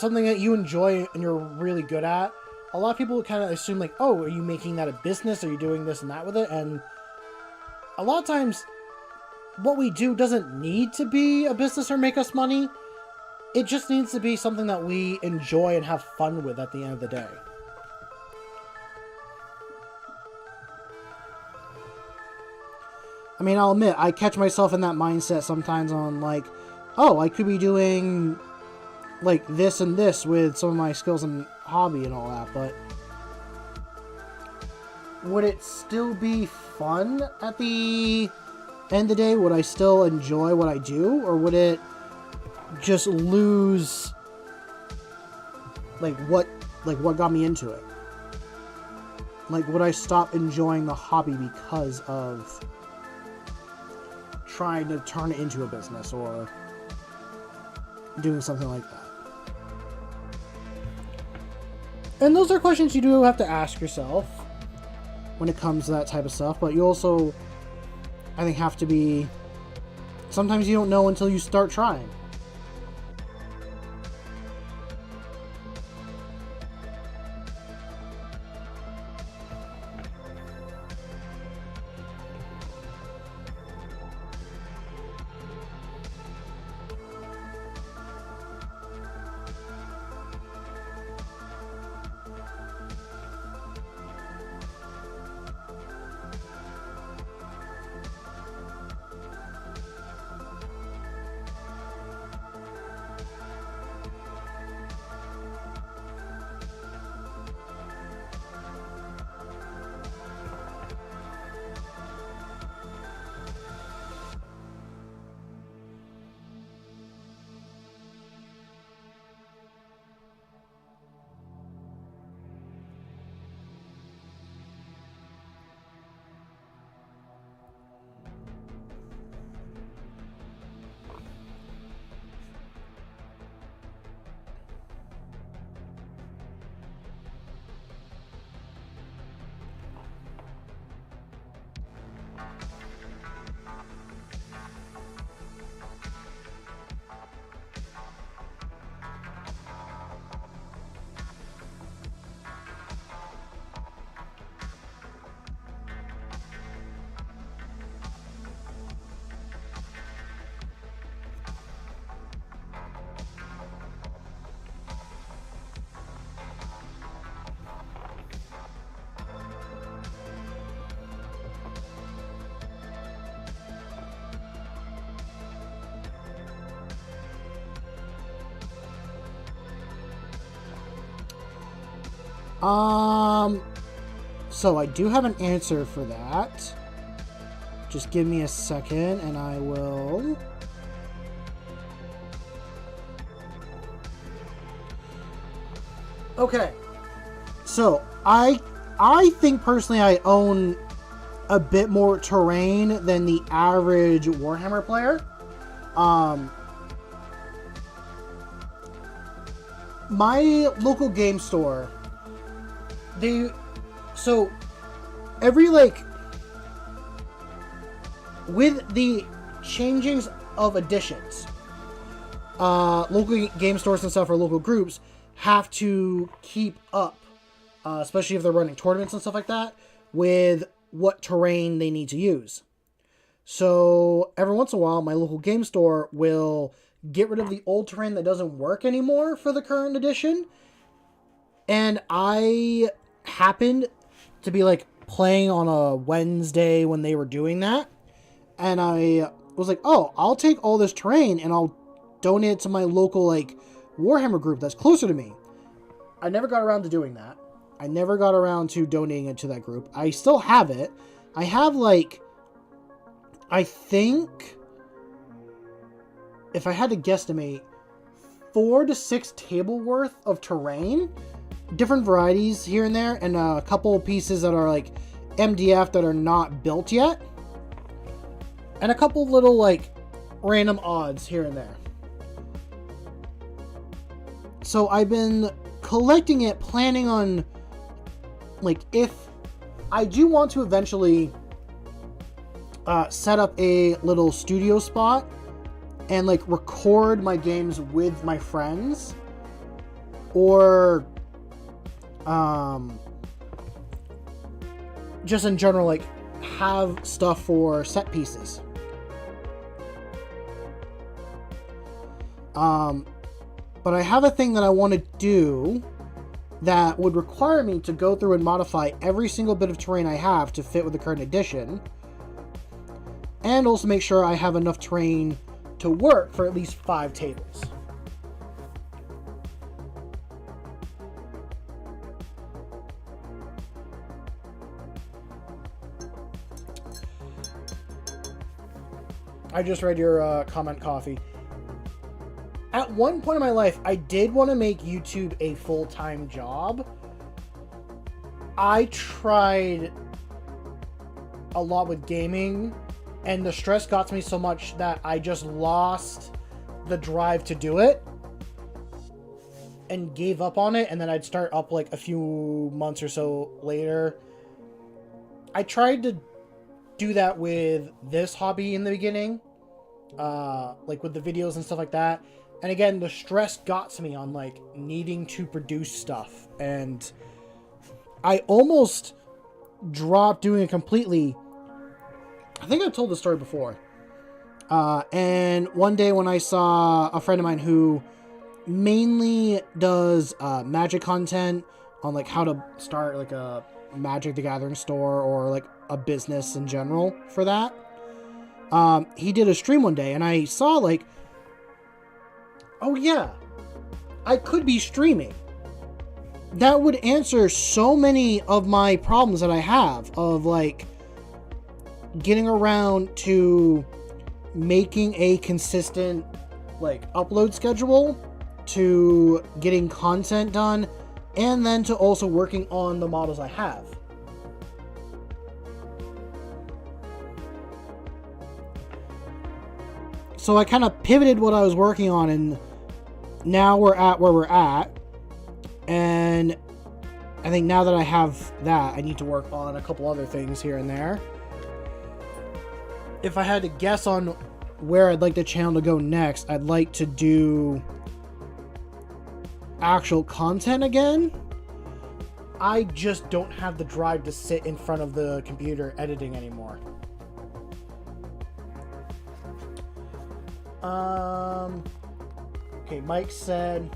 you enjoy and you're really good at, a lot of people kind of assume like, oh, are you making that a business? Are you doing this and that with it? And a lot of times what we do doesn't need to be a business or make us money. It just needs to be something that we enjoy and have fun with at the end of the day. I mean, I'll admit, I catch myself in that mindset sometimes on like, oh, I could be doing like this and this with some of my skills and hobby and all that, but would it still be fun at the end of the day? Would I still enjoy what I do, or would it just lose what got me into it? Like, would I stop enjoying the hobby because of trying to turn it into a business or doing something like that? And those are questions you do have to ask yourself when it comes to that type of stuff, but you also, I think, have to be, sometimes you don't know until you start trying. So I do have an answer for that. Just give me a second and I will... Okay. So, I think personally I own a bit more terrain than the average Warhammer player. My local game store, every, with the changings of editions, local game stores and stuff, or local groups, have to keep up, especially if they're running tournaments and stuff like that, with what terrain they need to use. So every once in a while, my local game store will get rid of the old terrain that doesn't work anymore for the current edition. And I happened to be playing on a Wednesday when they were doing that. And I was like, oh, I'll take all this terrain and I'll donate it to my local Warhammer group that's closer to me. I never got around to doing that. I never got around to donating it to that group. I still have it. I have I think, if I had to guesstimate, 4 to 6 table worth of terrain, different varieties here and there, and a couple pieces that are MDF that are not built yet, and a couple little random odds here and there. So I've been collecting it, planning on like, if I do want to eventually set up a little studio spot and like record my games with my friends, or just in general, like, have stuff for set pieces. But I have a thing that I want to do that would require me to go through and modify every single bit of terrain I have to fit with the current edition, and also make sure I have enough terrain to work for at least 5 tables. I just read your comment, Coffee. At one point in my life, I did want to make YouTube a full-time job. I tried a lot with gaming, and the stress got to me so much that I just lost the drive to do it and gave up on it, and then I'd start up like a few months or so later. I tried to do that with this hobby in the beginning, like with the videos and stuff like that. And again, the stress got to me on like needing to produce stuff, and I almost dropped doing it completely. I think I've told the story before. And one day when I saw a friend of mine who mainly does magic content on like how to start like a Magic the Gathering store or like a business in general for that, he did a stream one day, and I saw like, oh yeah, I could be streaming. That would answer so many of my problems that I have of like getting around to making a consistent like upload schedule, to getting content done, and then to also working on the models I have. So I kind of pivoted what I was working on, and now we're at where we're at. And I think now that I have that, I need to work on a couple other things here and there. If I had to guess on where I'd like the channel to go next, I'd like to do actual content again. I just don't have the drive to sit in front of the computer editing anymore. Okay, Mike said,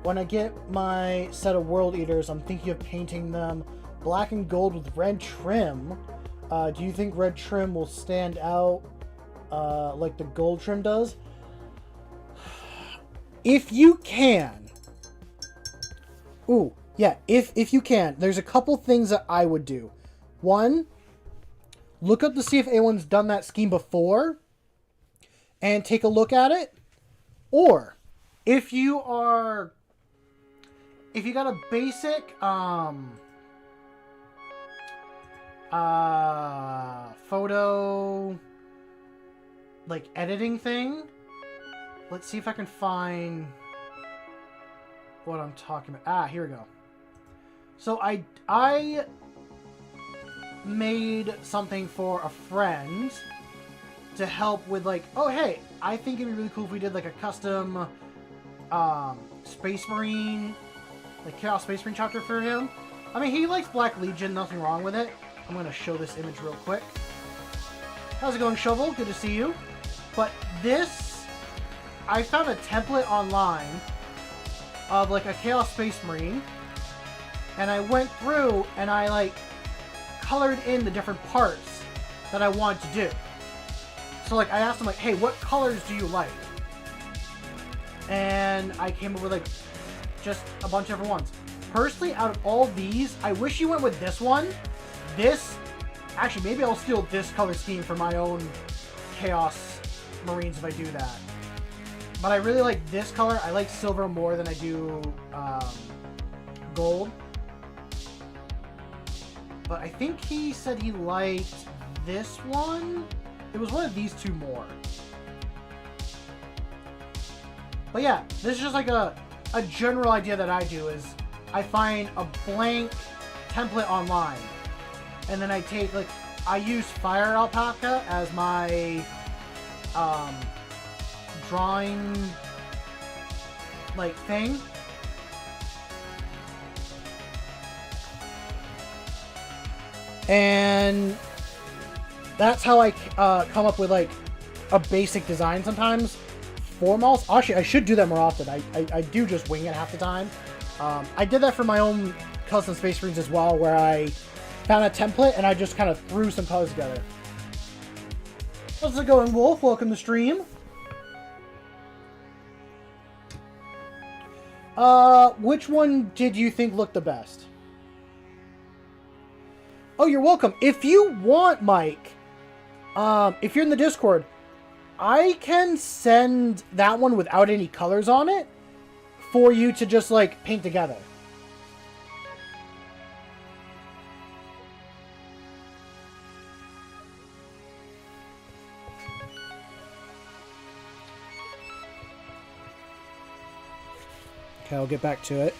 when I get my set of World Eaters, I'm thinking of painting them black and gold with red trim. Do you think red trim will stand out like the gold trim does? If you can. Ooh, yeah, if you can. There's a couple things that I would do. One, look up to see if anyone's done that scheme before and take a look at it. Or, if you got a basic photo like editing thing, let's see if I can find what I'm talking about. Here we go. So I made something for a friend to help with like, oh hey, I think it'd be really cool if we did like a custom Space Marine, like Chaos Space Marine chapter for him. I mean, he likes Black Legion, nothing wrong with it. I'm going to show this image real quick. How's it going, Shovel? Good to see you. But this, I found a template online of like a Chaos Space Marine, and I went through and I like colored in the different parts that I wanted to do. So like I asked him like, hey, what colors do you like? And I came up with like just a bunch of different ones. Personally, out of all these, I wish you went with this one. This, actually, maybe I'll steal this color scheme for my own Chaos Marines if I do that. But I really like this color. I like silver more than I do gold. But I think he said he liked this one. It was one of these two more. But yeah, this is just like a general idea that I do is I find a blank template online, and then I take like I use Fire Alpaca as my drawing like thing. And that's how I come up with like a basic design sometimes for models. Actually, I should do that more often. I do just wing it half the time. I did that for my own custom Space Marines as well, where I found a template and I just kind of threw some colors together. How's it going, Wolf? Welcome to stream. Which one did you think looked the best? Oh, you're welcome. If you want, Mike, if you're in the Discord, I can send that one without any colors on it for you to just, like, paint together. Okay, I'll get back to it.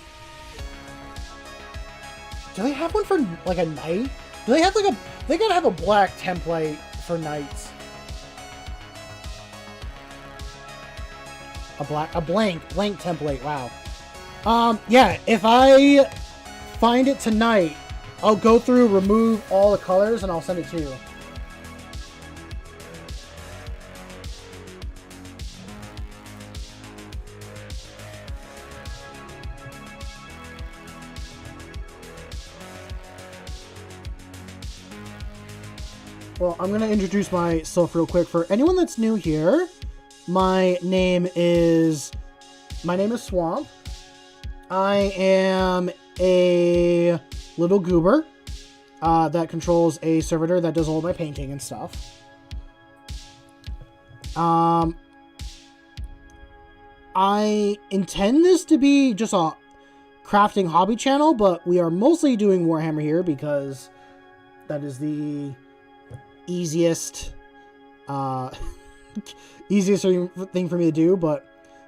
Do they have one for, like, a knight? Do they have, like, a... They gotta have a black template for knights. A blank template, wow. Yeah, if I find it tonight, I'll go through, remove all the colors, and I'll send it to you. Well, I'm going to introduce myself real quick. For anyone that's new here, my name is Swamp. I am a little goober that controls a servitor that does all my painting and stuff. I intend this to be just a crafting hobby channel, but we are mostly doing Warhammer here because that is the easiest thing for me to do. But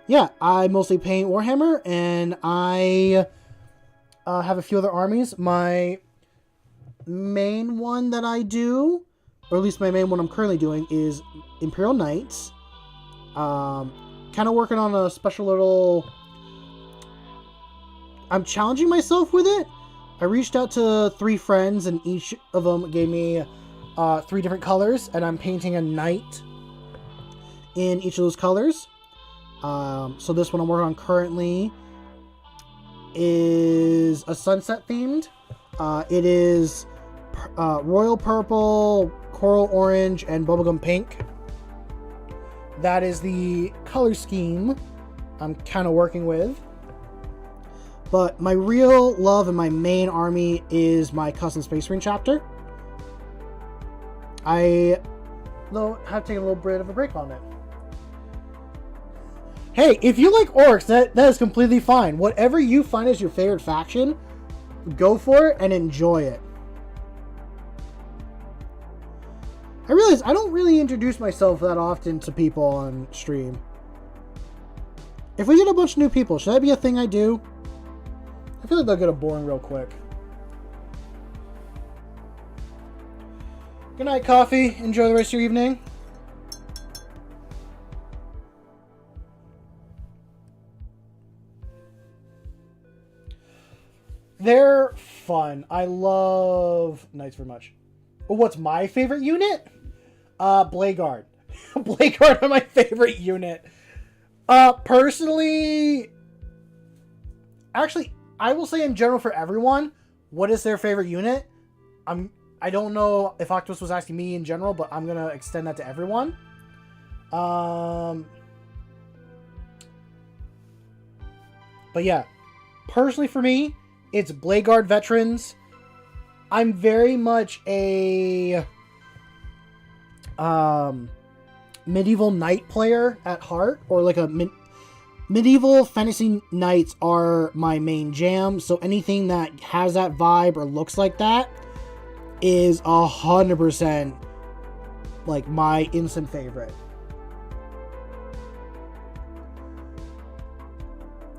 yeah, I mostly paint Warhammer, and I have a few other armies. My main one that I do, or at least my main one I'm currently doing, is Imperial Knights. Kind of working on a special little... I'm challenging myself with it. I reached out to 3 friends, and each of them gave me 3 different colors, and I'm painting a knight in each of those colors. So this one I'm working on currently is a sunset themed. It is royal purple, coral orange, and bubblegum pink. That is the color scheme I'm kind of working with. But my real love and my main army is my custom Space Marine chapter. I, though, have taken a little bit of a break on it. Hey, if you like orcs, that is completely fine. Whatever you find as your favorite faction, go for it and enjoy it. I realize I don't really introduce myself that often to people on stream. If we get a bunch of new people, should that be a thing I do? I feel like they'll get boring real quick. Good night, coffee. Enjoy the rest of your evening. They're fun. I love Knights very much. What's my favorite unit? Blade Guard. Blade Guard are my favorite unit. Personally... Actually, I will say in general for everyone, what is their favorite unit? I don't know if Octopus was asking me in general, but I'm going to extend that to everyone. But yeah, personally for me, it's Blade Guard veterans. I'm very much a medieval knight player at heart, or like a medieval fantasy knights are my main jam. So anything that has that vibe or looks like that is 100% like my instant favorite.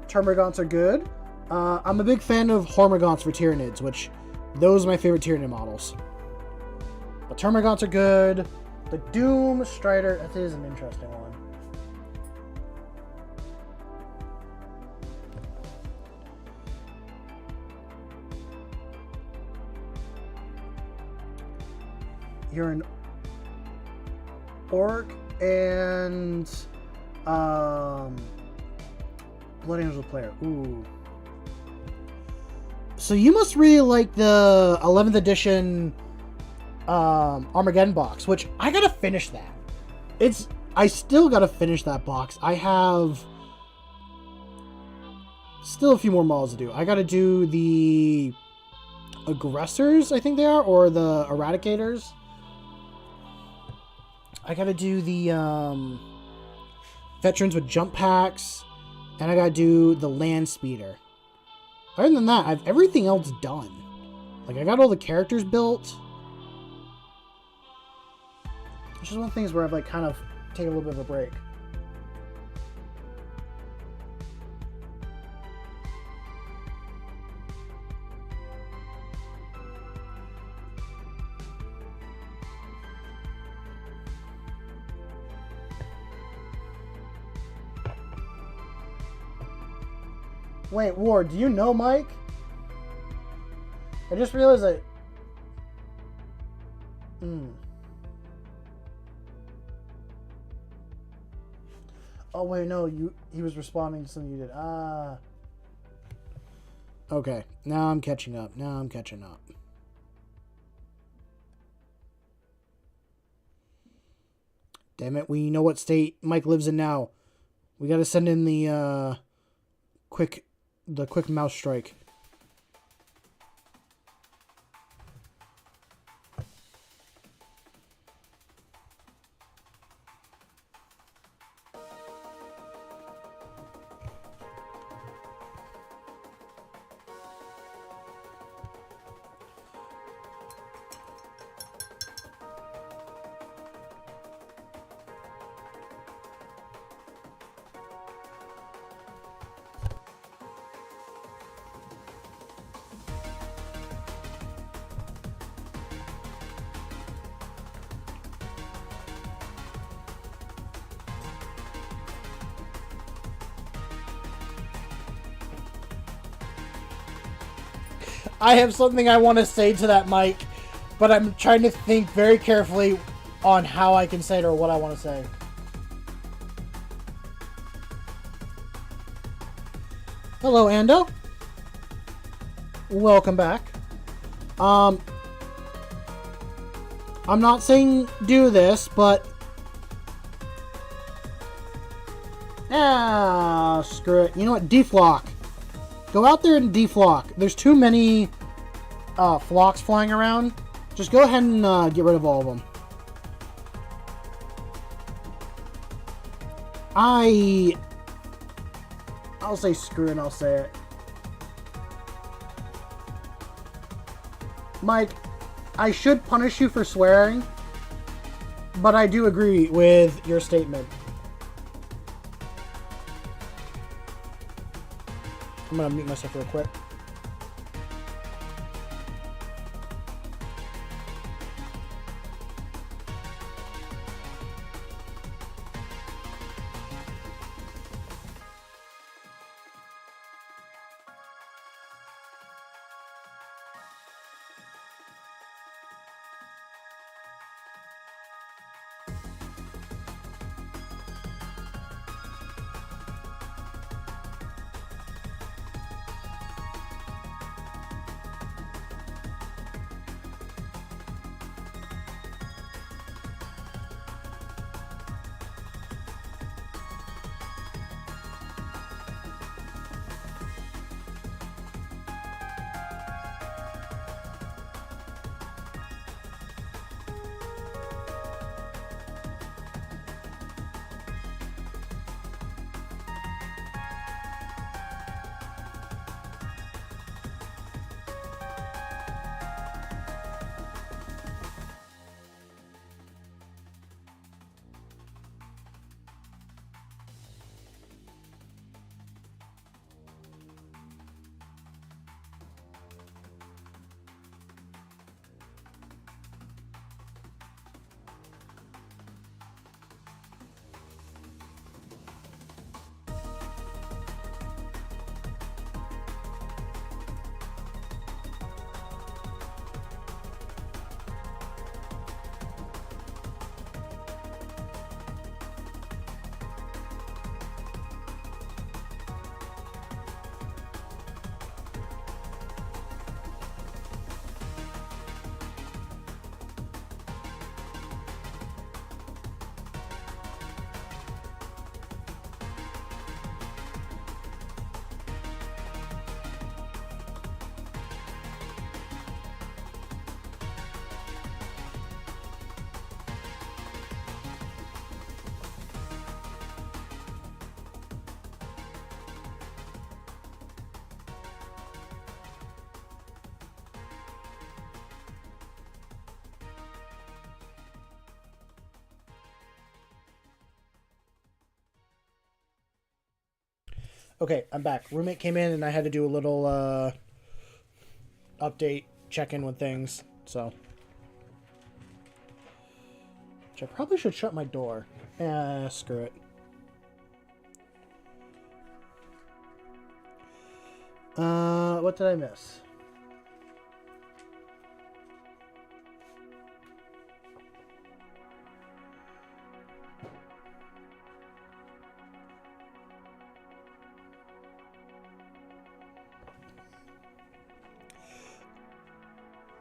Termagants are good. I'm a big fan of Hormagaunts for Tyranids, which Those are my favorite Tyranid models. The Termagants are good. The Doom Strider, that is an interesting one. You're an Orc and Blood Angel player. Ooh. So you must really like the 11th edition Armageddon box, which I gotta finish that. I still gotta finish that box. I have still a few more models to do. I gotta do the Aggressors, I think they are, or the Eradicators. I gotta do the Veterans with jump packs, and I gotta do the Land Speeder. Other than that, I have everything else done. Like, I got all the characters built. Which is one of the things where I've, like, kind of taken a little bit of a break. Wait, Ward, do you know Mike? I just realized that... Oh, wait, no, he was responding to something you did. Ah. Okay, now I'm catching up. Damn it, we know what state Mike lives in now. We gotta send in the quick mouse strike. I have something I want to say to that mic, but I'm trying to think very carefully on how I can say it or what I want to say. Hello, Ando. Welcome back. I'm not saying do this, but... screw it. You know what? Deflock. Go out there and deflock. There's too many flocks flying around. Just go ahead and get rid of all of them. I'll say screw it and I'll say it. Mike, I should punish you for swearing, but I do agree with your statement. I'm gonna mute myself real quick. Okay, I'm back. Roommate came in and I had to do a little update, check in with things. So, which I probably should shut my door. Screw it. What did I miss?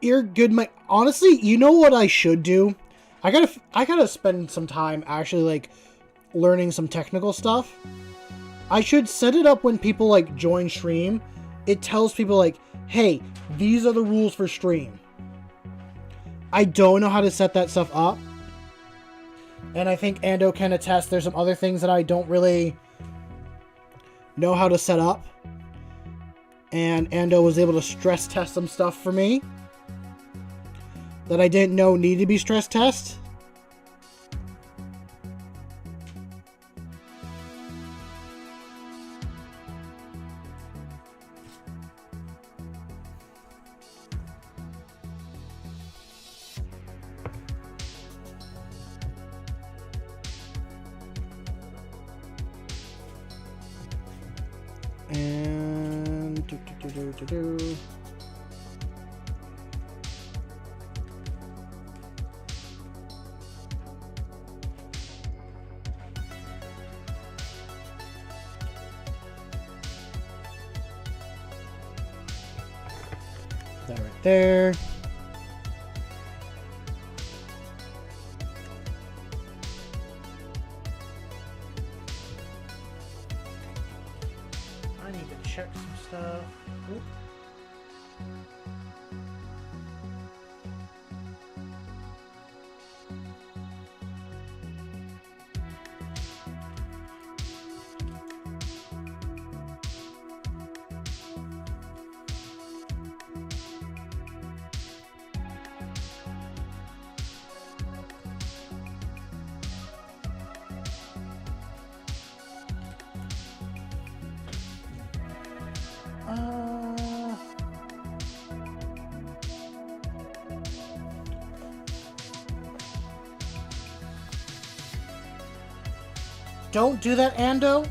You're good, Mike. Honestly, you know what I should do? I gotta spend some time actually like learning some technical stuff. I should set it up when people like join stream. It tells people like, hey, these are the rules for stream. I don't know how to set that stuff up. And I think Ando can attest there's some other things that I don't really know how to set up. And Ando was able to stress test some stuff for me that I didn't know needed to be stress test. And that right there. I need to check some stuff. Oop. Don't do that, Ando.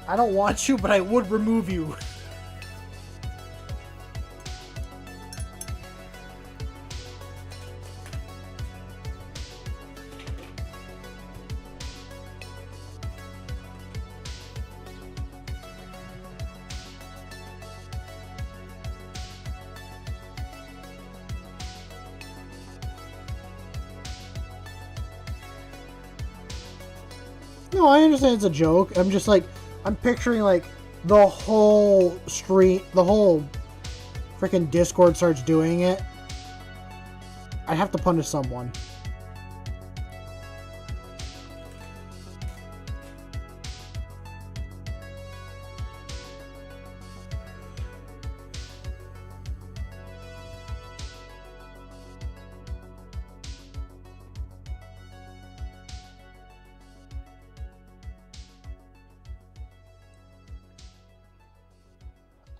I don't want you, but I would remove you. No, I understand it's a joke. I'm just like, I'm picturing like the whole street, the whole freaking Discord starts doing it. I have to punish someone.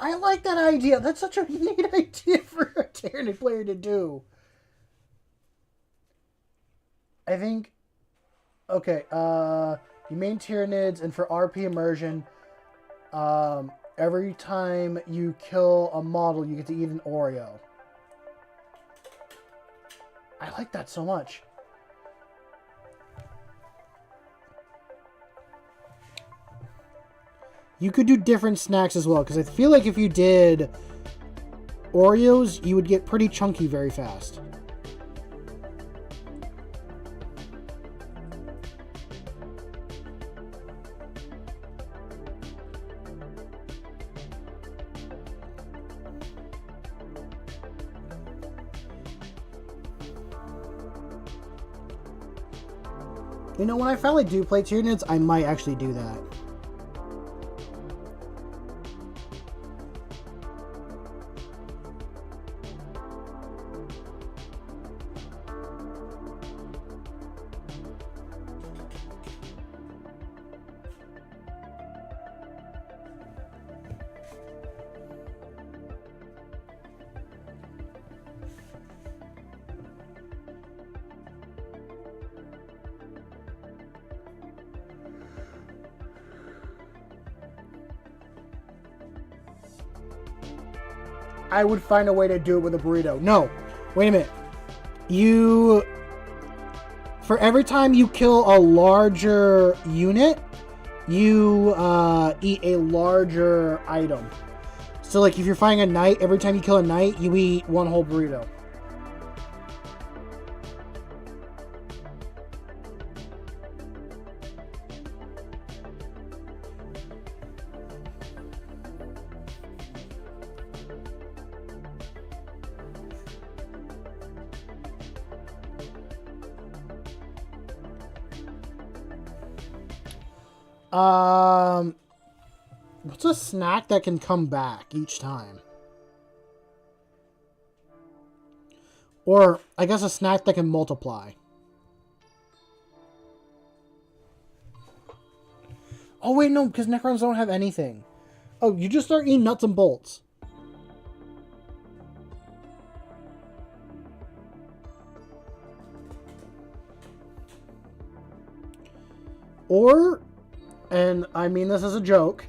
I like that idea. That's such a neat idea for a Tyranid player to do. I think... Okay, you main Tyranids, and for RP immersion, every time you kill a model, you get to eat an Oreo. I like that so much. You could do different snacks as well, because I feel like if you did Oreos, you would get pretty chunky very fast. You know, when I finally do play Tyranids, I might actually do that. I would find a way to do it with a burrito. No, wait a minute. You, for every time you kill a larger unit, you eat a larger item. So like if you're fighting a knight, every time you kill a knight, you eat one whole burrito. What's a snack that can come back each time? Or, I guess a snack that can multiply. Oh, wait, no, because Necrons don't have anything. Oh, you just start eating nuts and bolts. Or, and I mean this as a joke,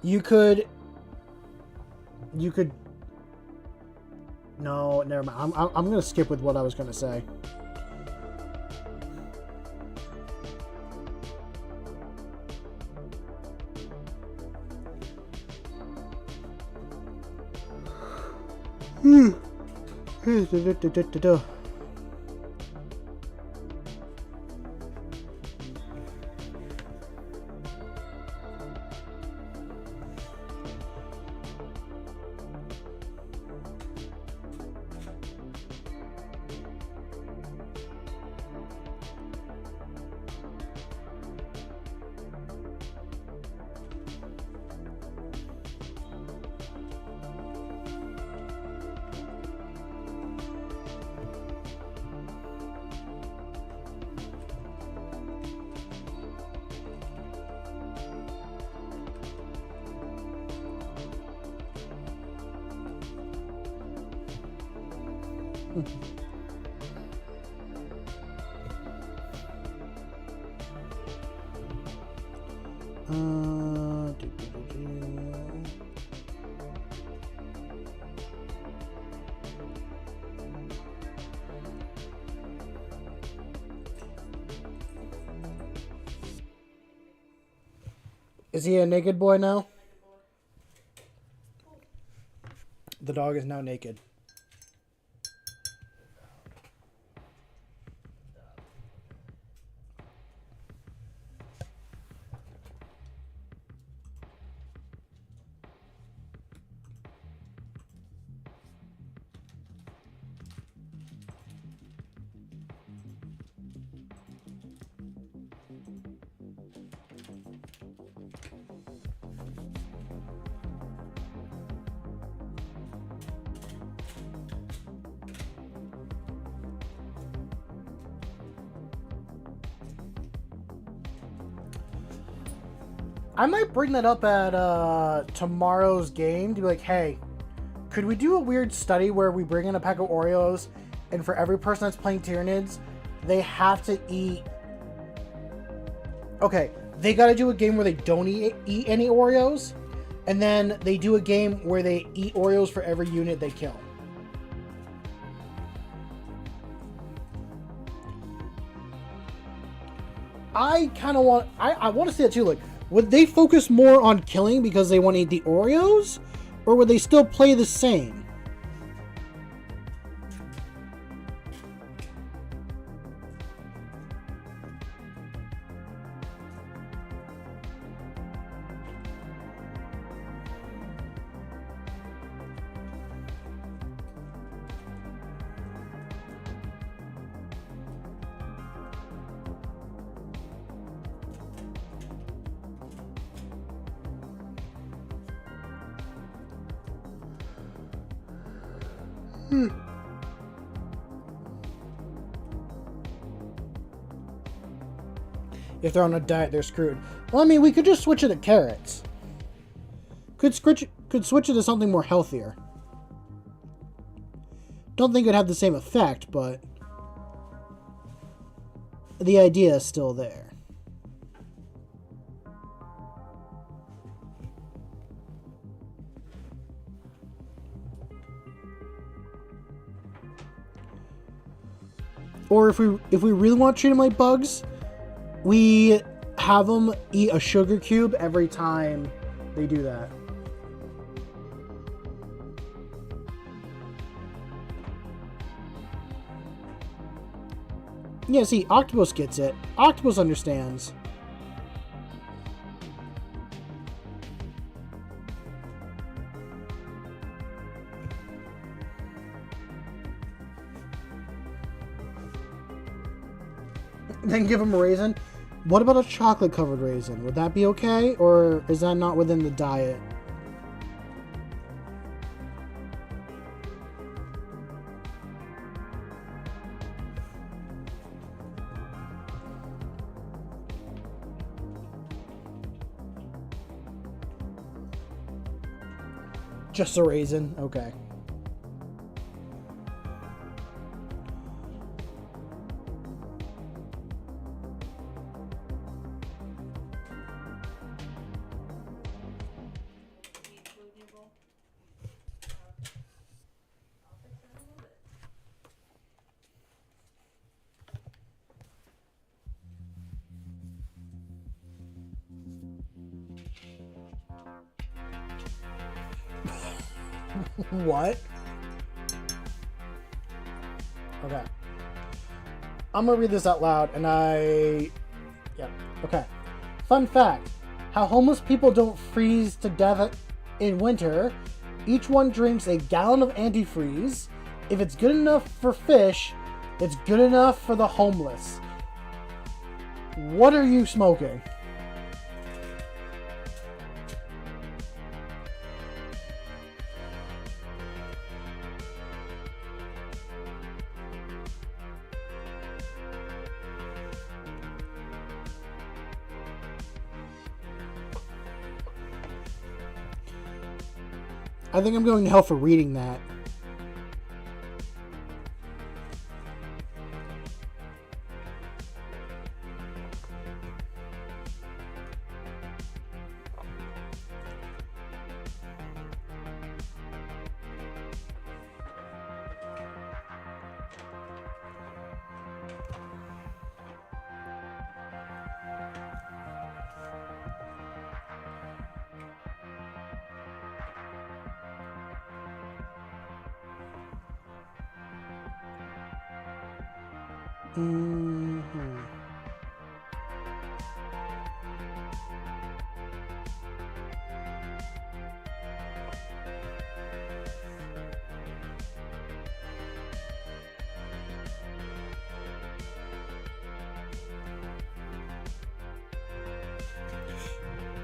you could, no, never mind. I'm going to skip with what I was going to say. Is he a naked boy now? The dog is now naked. I might bring that up at tomorrow's game to be like, hey, could we do a weird study where we bring in a pack of Oreos and for every person that's playing Tyranids, they have to eat... Okay, they gotta do a game where they don't eat any Oreos, and then they do a game where they eat Oreos for every unit they kill. I kind of want... I want to see that too, like, would they focus more on killing because they want to eat the Oreos? Or would they still play the same? If they're on a diet, they're screwed. Well, I mean, we could just switch it to carrots. Could switch it to something more healthier. Don't think it'd have the same effect, but the idea is still there. Or if we really want to treat them like bugs, we have them eat a sugar cube every time they do that. Yeah, see, Octopus gets it. Octopus understands. Then give him a raisin. What about a chocolate-covered raisin? Would that be okay? Or is that not within the diet? Just a raisin? Okay. What? Okay. I'm gonna read this out loud, and yeah, okay. Fun fact, how homeless people don't freeze to death in winter. Each one drinks a gallon of antifreeze. If it's good enough for fish, it's good enough for the homeless. What are you smoking? I think I'm going to hell for reading that.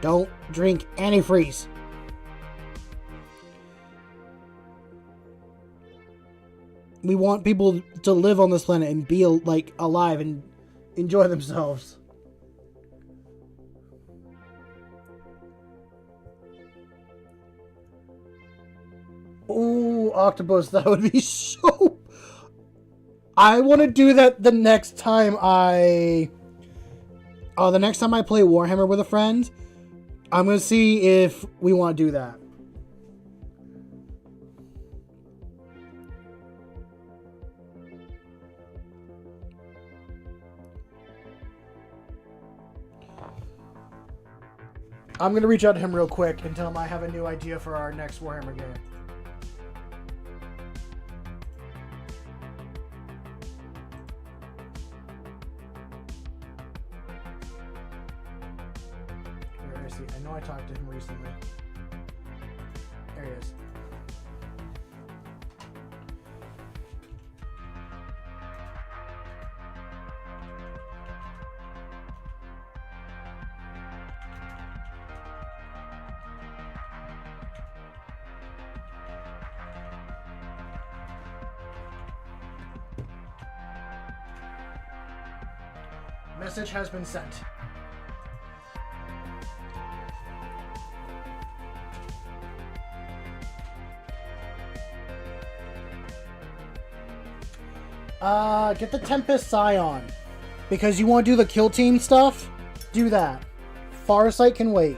Don't drink antifreeze. We want people to live on this planet and be like alive and enjoy themselves. Oh, octopus, that would be so... I want to do that the next time I play Warhammer with a friend. I'm going to see if we want to do that. I'm going to reach out to him real quick and tell him I have a new idea for our next Warhammer game. Where is he? I know I talked to him recently. There he is. Message has been sent. Get the Tempest Scion. Because you want to do the kill team stuff? Do that. Farsight can wait.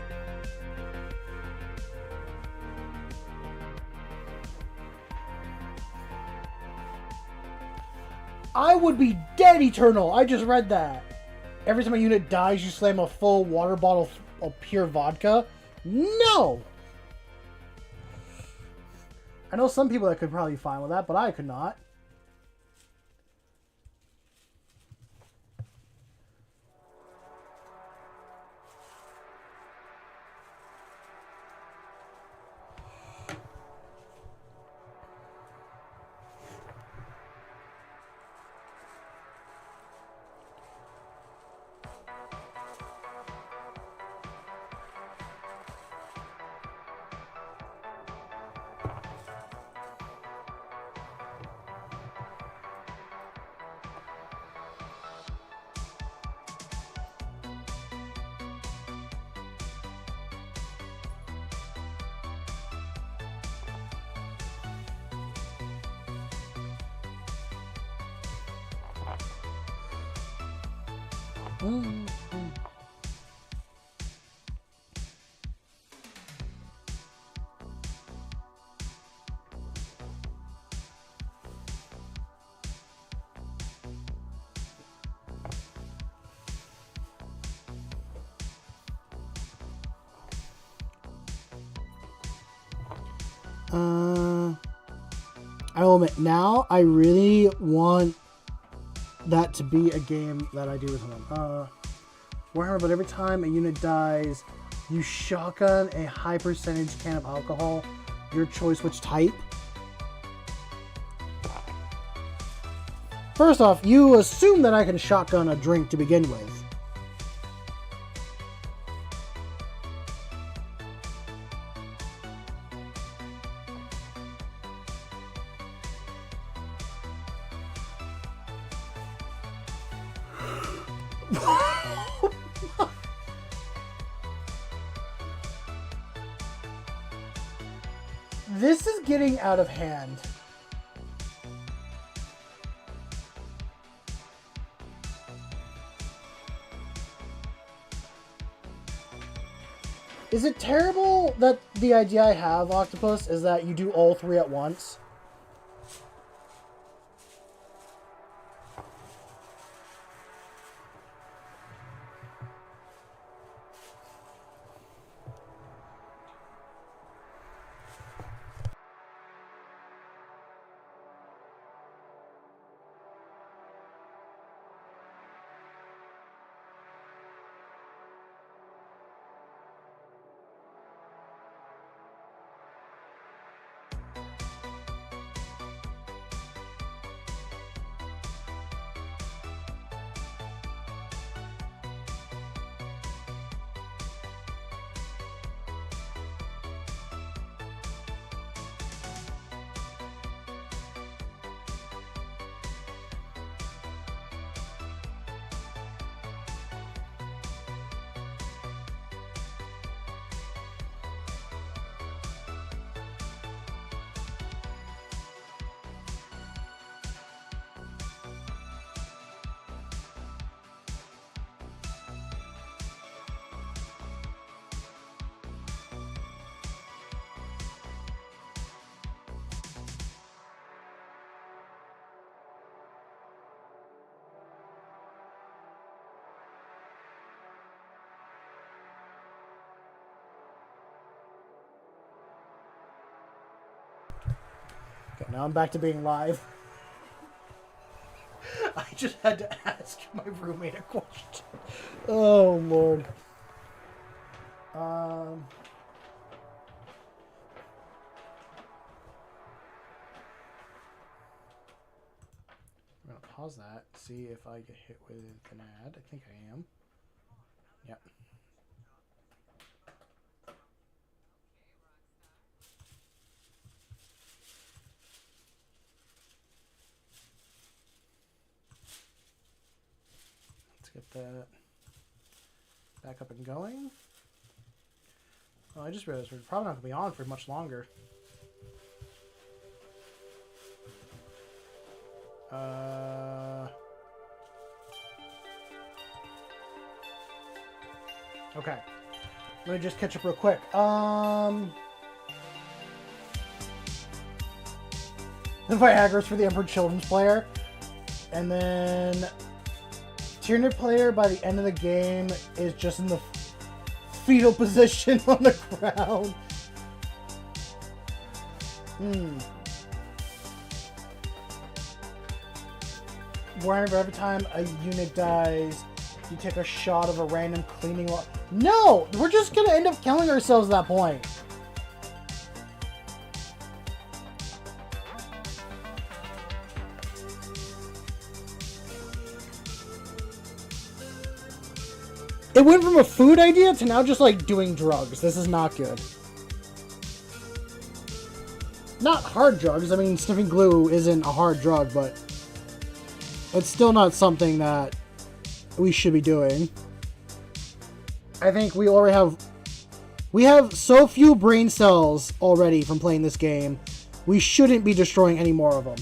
I would be dead eternal. I just read that. Every time a unit dies, you slam a full water bottle of pure vodka. No! I know some people that could probably be fine with that, but I could not. I will admit, now I really want that to be a game that I do with him. Warhammer, but every time a unit dies, you shotgun a high percentage can of alcohol. Your choice which type. First off, you assume that I can shotgun a drink to begin with. This is getting out of hand. Is it terrible that the idea I have, Octopus, is that you do all three at once? Okay, now I'm back to being live. I just had to ask my roommate a question. Oh, Lord. I'm going to pause that, see if I get hit with an ad. I think I am. Yep. Get that back up and going. Oh, I just realized we're probably not going to be on for much longer. Okay. Let me just catch up real quick. The Viagra's for the Emperor Children's Player. And then Tyranid player by the end of the game is just in the fetal position on the ground. Warhammer, every time a unit dies, you take a shot of a random cleaning water. No! We're just gonna end up killing ourselves at that point. It went from a food idea to now just like doing drugs. This is not good. Not hard drugs. I mean, sniffing glue isn't a hard drug, but it's still not something that we should be doing. I think we already have... We have so few brain cells already from playing this game. We shouldn't be destroying any more of them.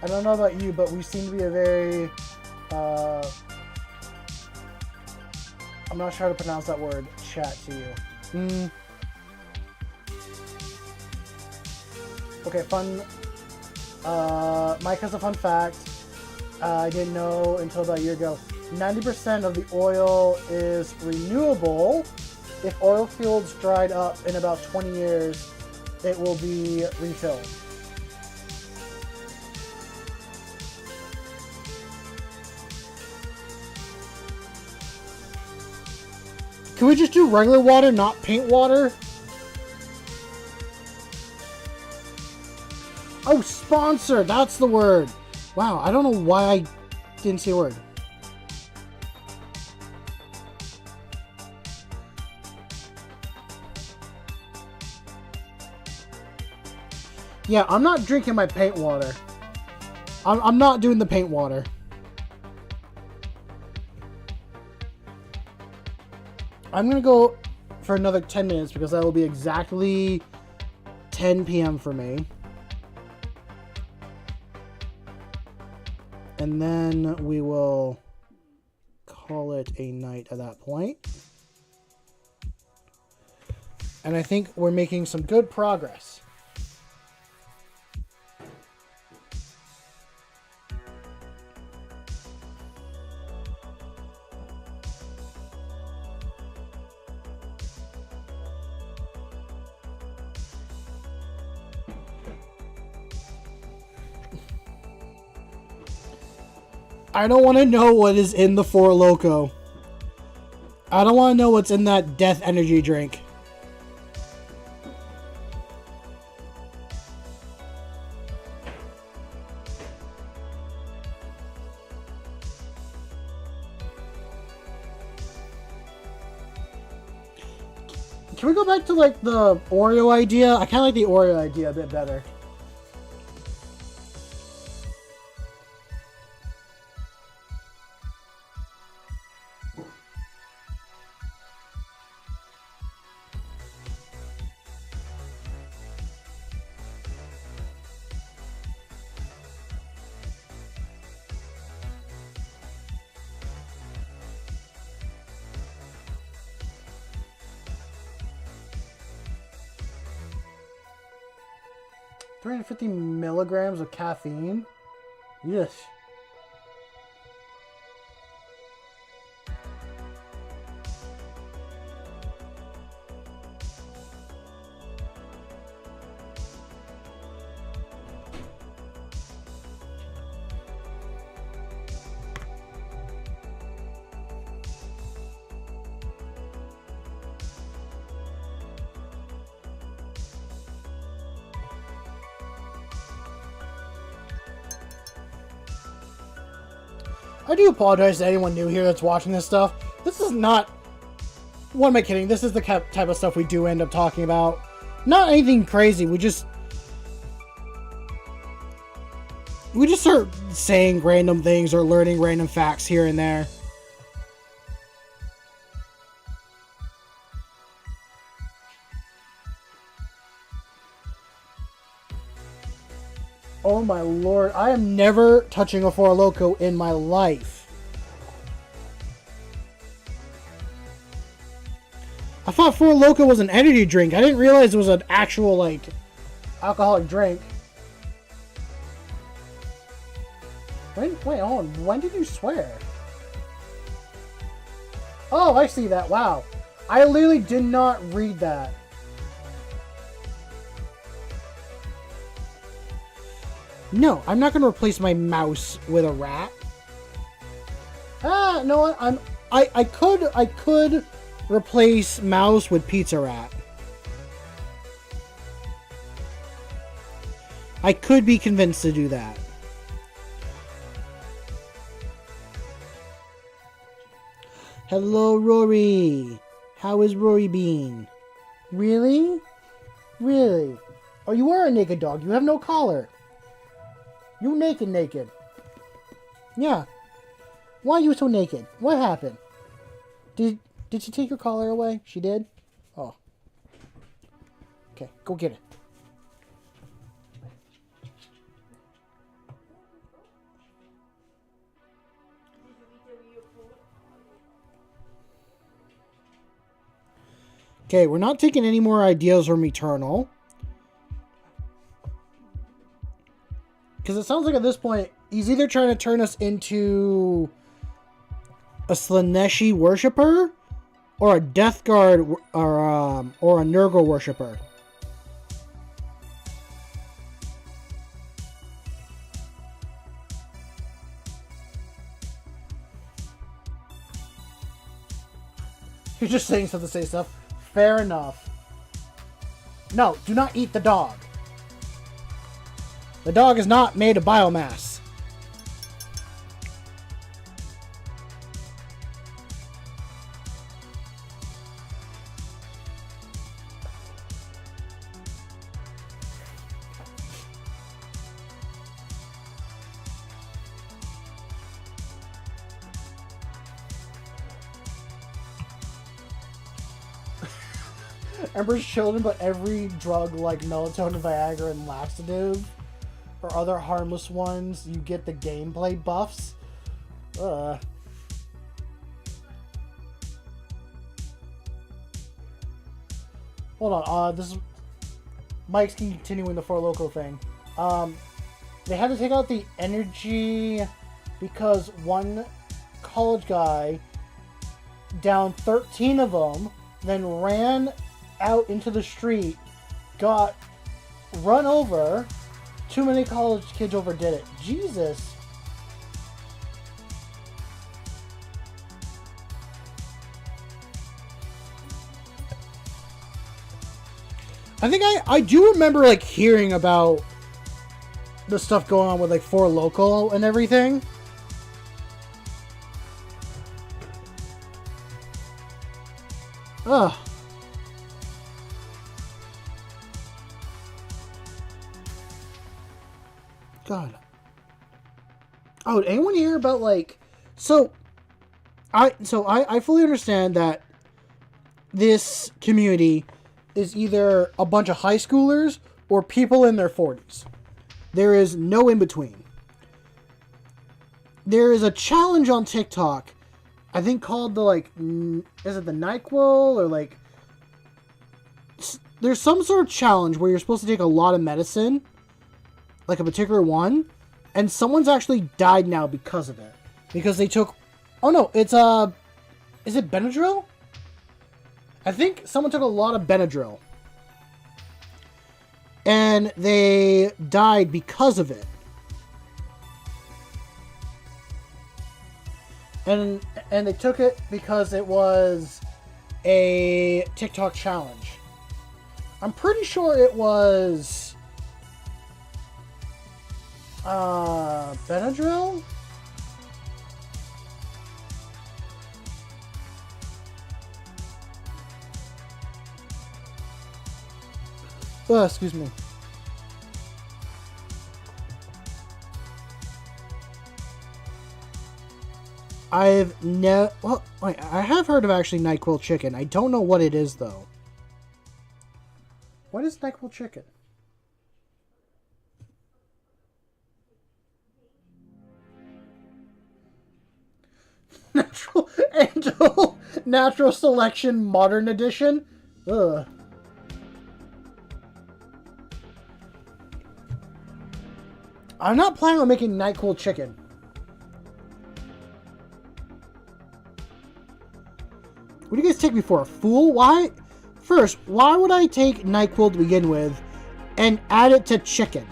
I don't know about you, but we seem to be a very... I'm not sure how to pronounce that word. Chat to you. Okay, fun. Mike has a fun fact. I didn't know until about a year ago. 90% of the oil is renewable. If oil fields dried up in about 20 years, it will be refilled. Can we just do regular water, not paint water? Oh, sponsor! That's the word! Wow, I don't know why I didn't see a word. Yeah, I'm not drinking my paint water. I'm not doing the paint water. I'm gonna go for another 10 minutes because that will be exactly 10 p.m. for me. And then we will call it a night at that point. And I think we're making some good progress. I don't want to know what is in the Four Loko. I don't want to know what's in that death energy drink. Can we go back to like the Oreo idea? I kind of like the Oreo idea a bit better. $350 milligrams of caffeine? Yes. I do apologize to anyone new here that's watching this stuff. This is not... What am I kidding? This is the type of stuff we do end up talking about. Not anything crazy. We just start saying random things or learning random facts here and there. Oh my lord, I am never touching a Four Loko in my life. I thought Four Loko was an energy drink. I didn't realize it was an actual, like, alcoholic drink. Wait, hold on. When did you swear? Oh, I see that. Wow. I literally did not read that. No, I'm not going to replace my mouse with a rat. Ah, no, I could replace mouse with pizza rat. I could be convinced to do that. Hello, Rory. How is Rory being? Really? Really? Oh, you are a naked dog. You have no collar. You naked. Yeah. Why are you so naked? What happened? Did she take your collar away? She did? Oh. Okay, go get it. Okay, we're not taking any more ideas from Eternal. Because it sounds like at this point, he's either trying to turn us into a Slaneshi worshipper or a Death Guard or a Nurgle worshipper. You're just saying stuff to say stuff. Fair enough. No, do not eat the dog. The dog is not made of biomass. Emperor's Children, but every drug like melatonin, Viagra, and laxative, or other harmless ones, you get the gameplay buffs. Hold on, this is... Mike's continuing the Four Loko thing. They had to take out the energy because one college guy downed 13 of them, then ran out into the street, got run over. Too many college kids overdid it. Jesus. I think I do remember like hearing about the stuff going on with like Four Loko and everything. Ugh. God. Oh, did anyone hear about like... I fully understand that this community is either a bunch of high schoolers or people in their 40s. There is no in between. There is a challenge on TikTok, I think called the like... Is it the NyQuil or like... There's some sort of challenge where you're supposed to take a lot of medicine, like a particular one, and someone's actually died now because of it. Because they took... Oh no, it's is it Benadryl? I think someone took a lot of Benadryl. And they died because of it. And they took it because it was a TikTok challenge. I'm pretty sure it was Benadryl? Oh, excuse me. I've never... Well, wait, I have heard of actually NyQuil chicken. I don't know what it is, though. What is NyQuil chicken? Natural Angel Natural Selection Modern Edition. Ugh. I'm not planning on making NyQuil chicken. What do you guys take me for, a fool? Why? First, why would I take NyQuil to begin with and add it to chicken?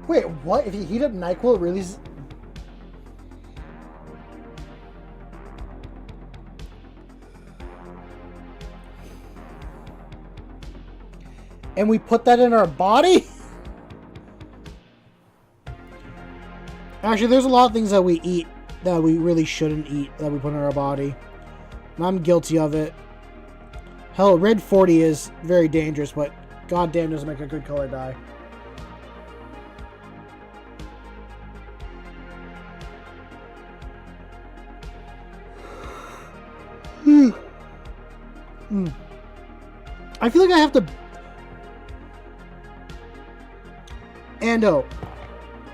Wait, what? If you heat up NyQuil, it really... And we put that in our body? Actually, there's a lot of things that we eat that we really shouldn't eat that we put in our body. And I'm guilty of it. Hell, red 40 is very dangerous, but goddamn doesn't make a good color dye. I feel like I have to... Ando,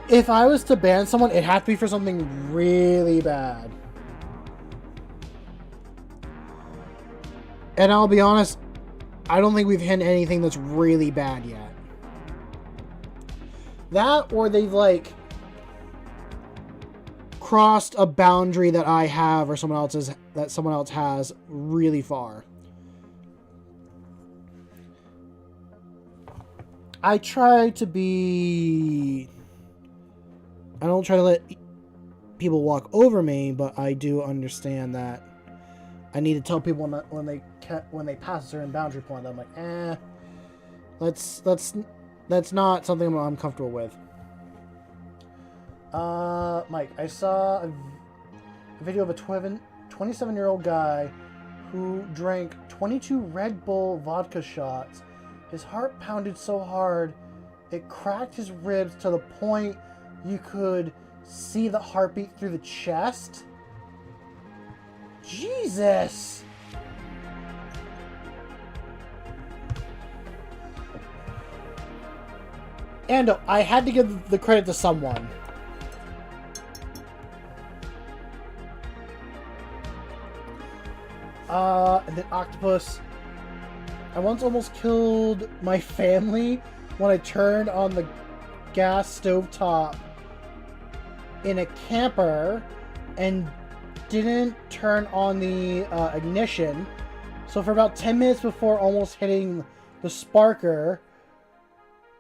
if I was to ban someone, it'd have to be for something really bad. And I'll be honest, I don't think we've hit anything that's really bad yet. That, or they've, like, crossed a boundary that I have or someone else has really far. I try to be... I don't try to let people walk over me, but I do understand that I need to tell people when they pass a certain boundary point that I'm like, that's not something I'm comfortable with. Mike, I saw a video of a 27-year-old guy who drank 22 Red Bull vodka shots. His heart pounded so hard, it cracked his ribs to the point you could see the heartbeat through the chest. Jesus! And I had to give the credit to someone. And then Octopus. I once almost killed my family when I turned on the gas stove top in a camper and didn't turn on the ignition. So for about 10 minutes before almost hitting the sparker,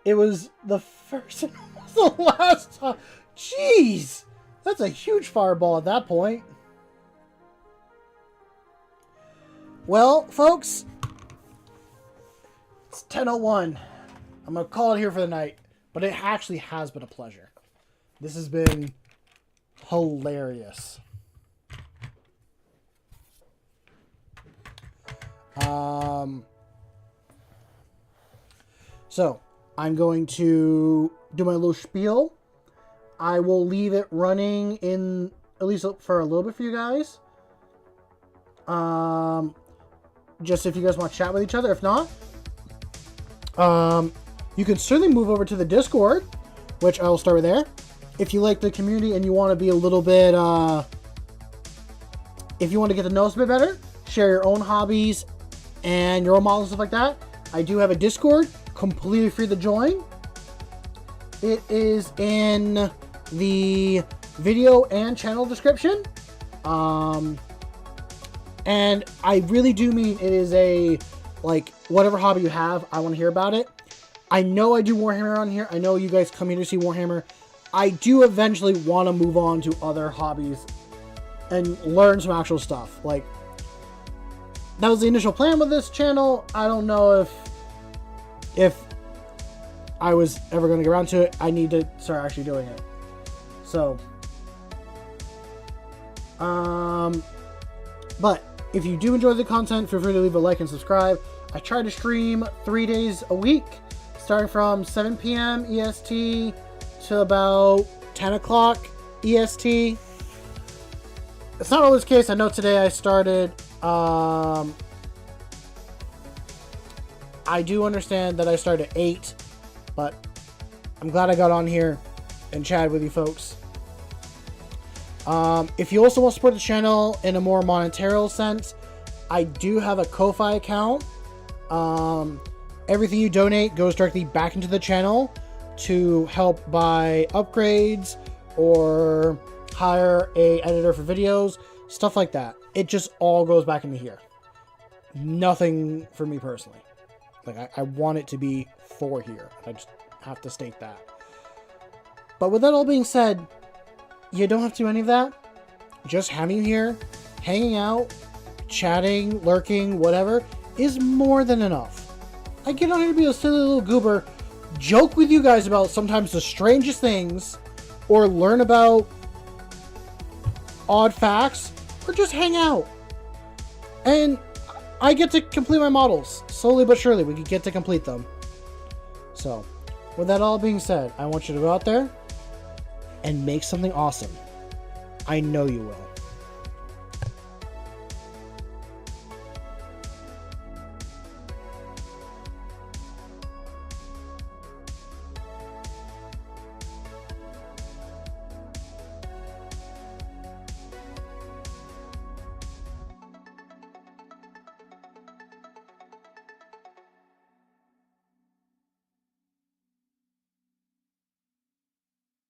it was the first and almost the last time. Jeez! That's a huge fireball at that point. Well, folks, it's 10:01. I'm going to call it here for the night, but it actually has been a pleasure. This has been hilarious. So, I'm going to do my little spiel. I will leave it running in, at least for a little bit for you guys. Just if you guys want to chat with each other. If not, you can certainly move over to the Discord, which I will start with there. If you like the community and you want to be a little bit, if you want to get to know us a bit better, share your own hobbies and your own models and stuff like that, I do have a Discord, completely free to join. It is in the video and channel description. And I really do mean it is a, like, whatever hobby you have, I want to hear about it. I know I do Warhammer on here. I know you guys come here to see Warhammer. I do eventually want to move on to other hobbies and learn some actual stuff. Like, that was the initial plan with this channel. I don't know if I was ever going to get around to it. I need to start actually doing it. So, but If you do enjoy the content, feel free to leave a like and subscribe. I try to stream 3 days a week, starting from 7 p.m. EST to about 10 o'clock EST. It's not always the case. I know today I started. I do understand that I started at 8, but I'm glad I got on here and chat with you folks. If you also want to support the channel in a more monetary sense, I do have a Ko-Fi account. Everything you donate goes directly back into the channel to help buy upgrades or hire a editor for videos, stuff like that. It just all goes back into here. Nothing for me personally. Like, I want it to be for here. I just have to state that. But with that all being said, you don't have to do any of that. Just having you here, hanging out, chatting, lurking, whatever, is more than enough. I get on here to be a silly little goober, joke with you guys about sometimes the strangest things, or learn about odd facts, or just hang out. And I get to complete my models. Slowly but surely, we get to complete them. So, with that all being said, I want you to go out there and make something awesome. I know you will.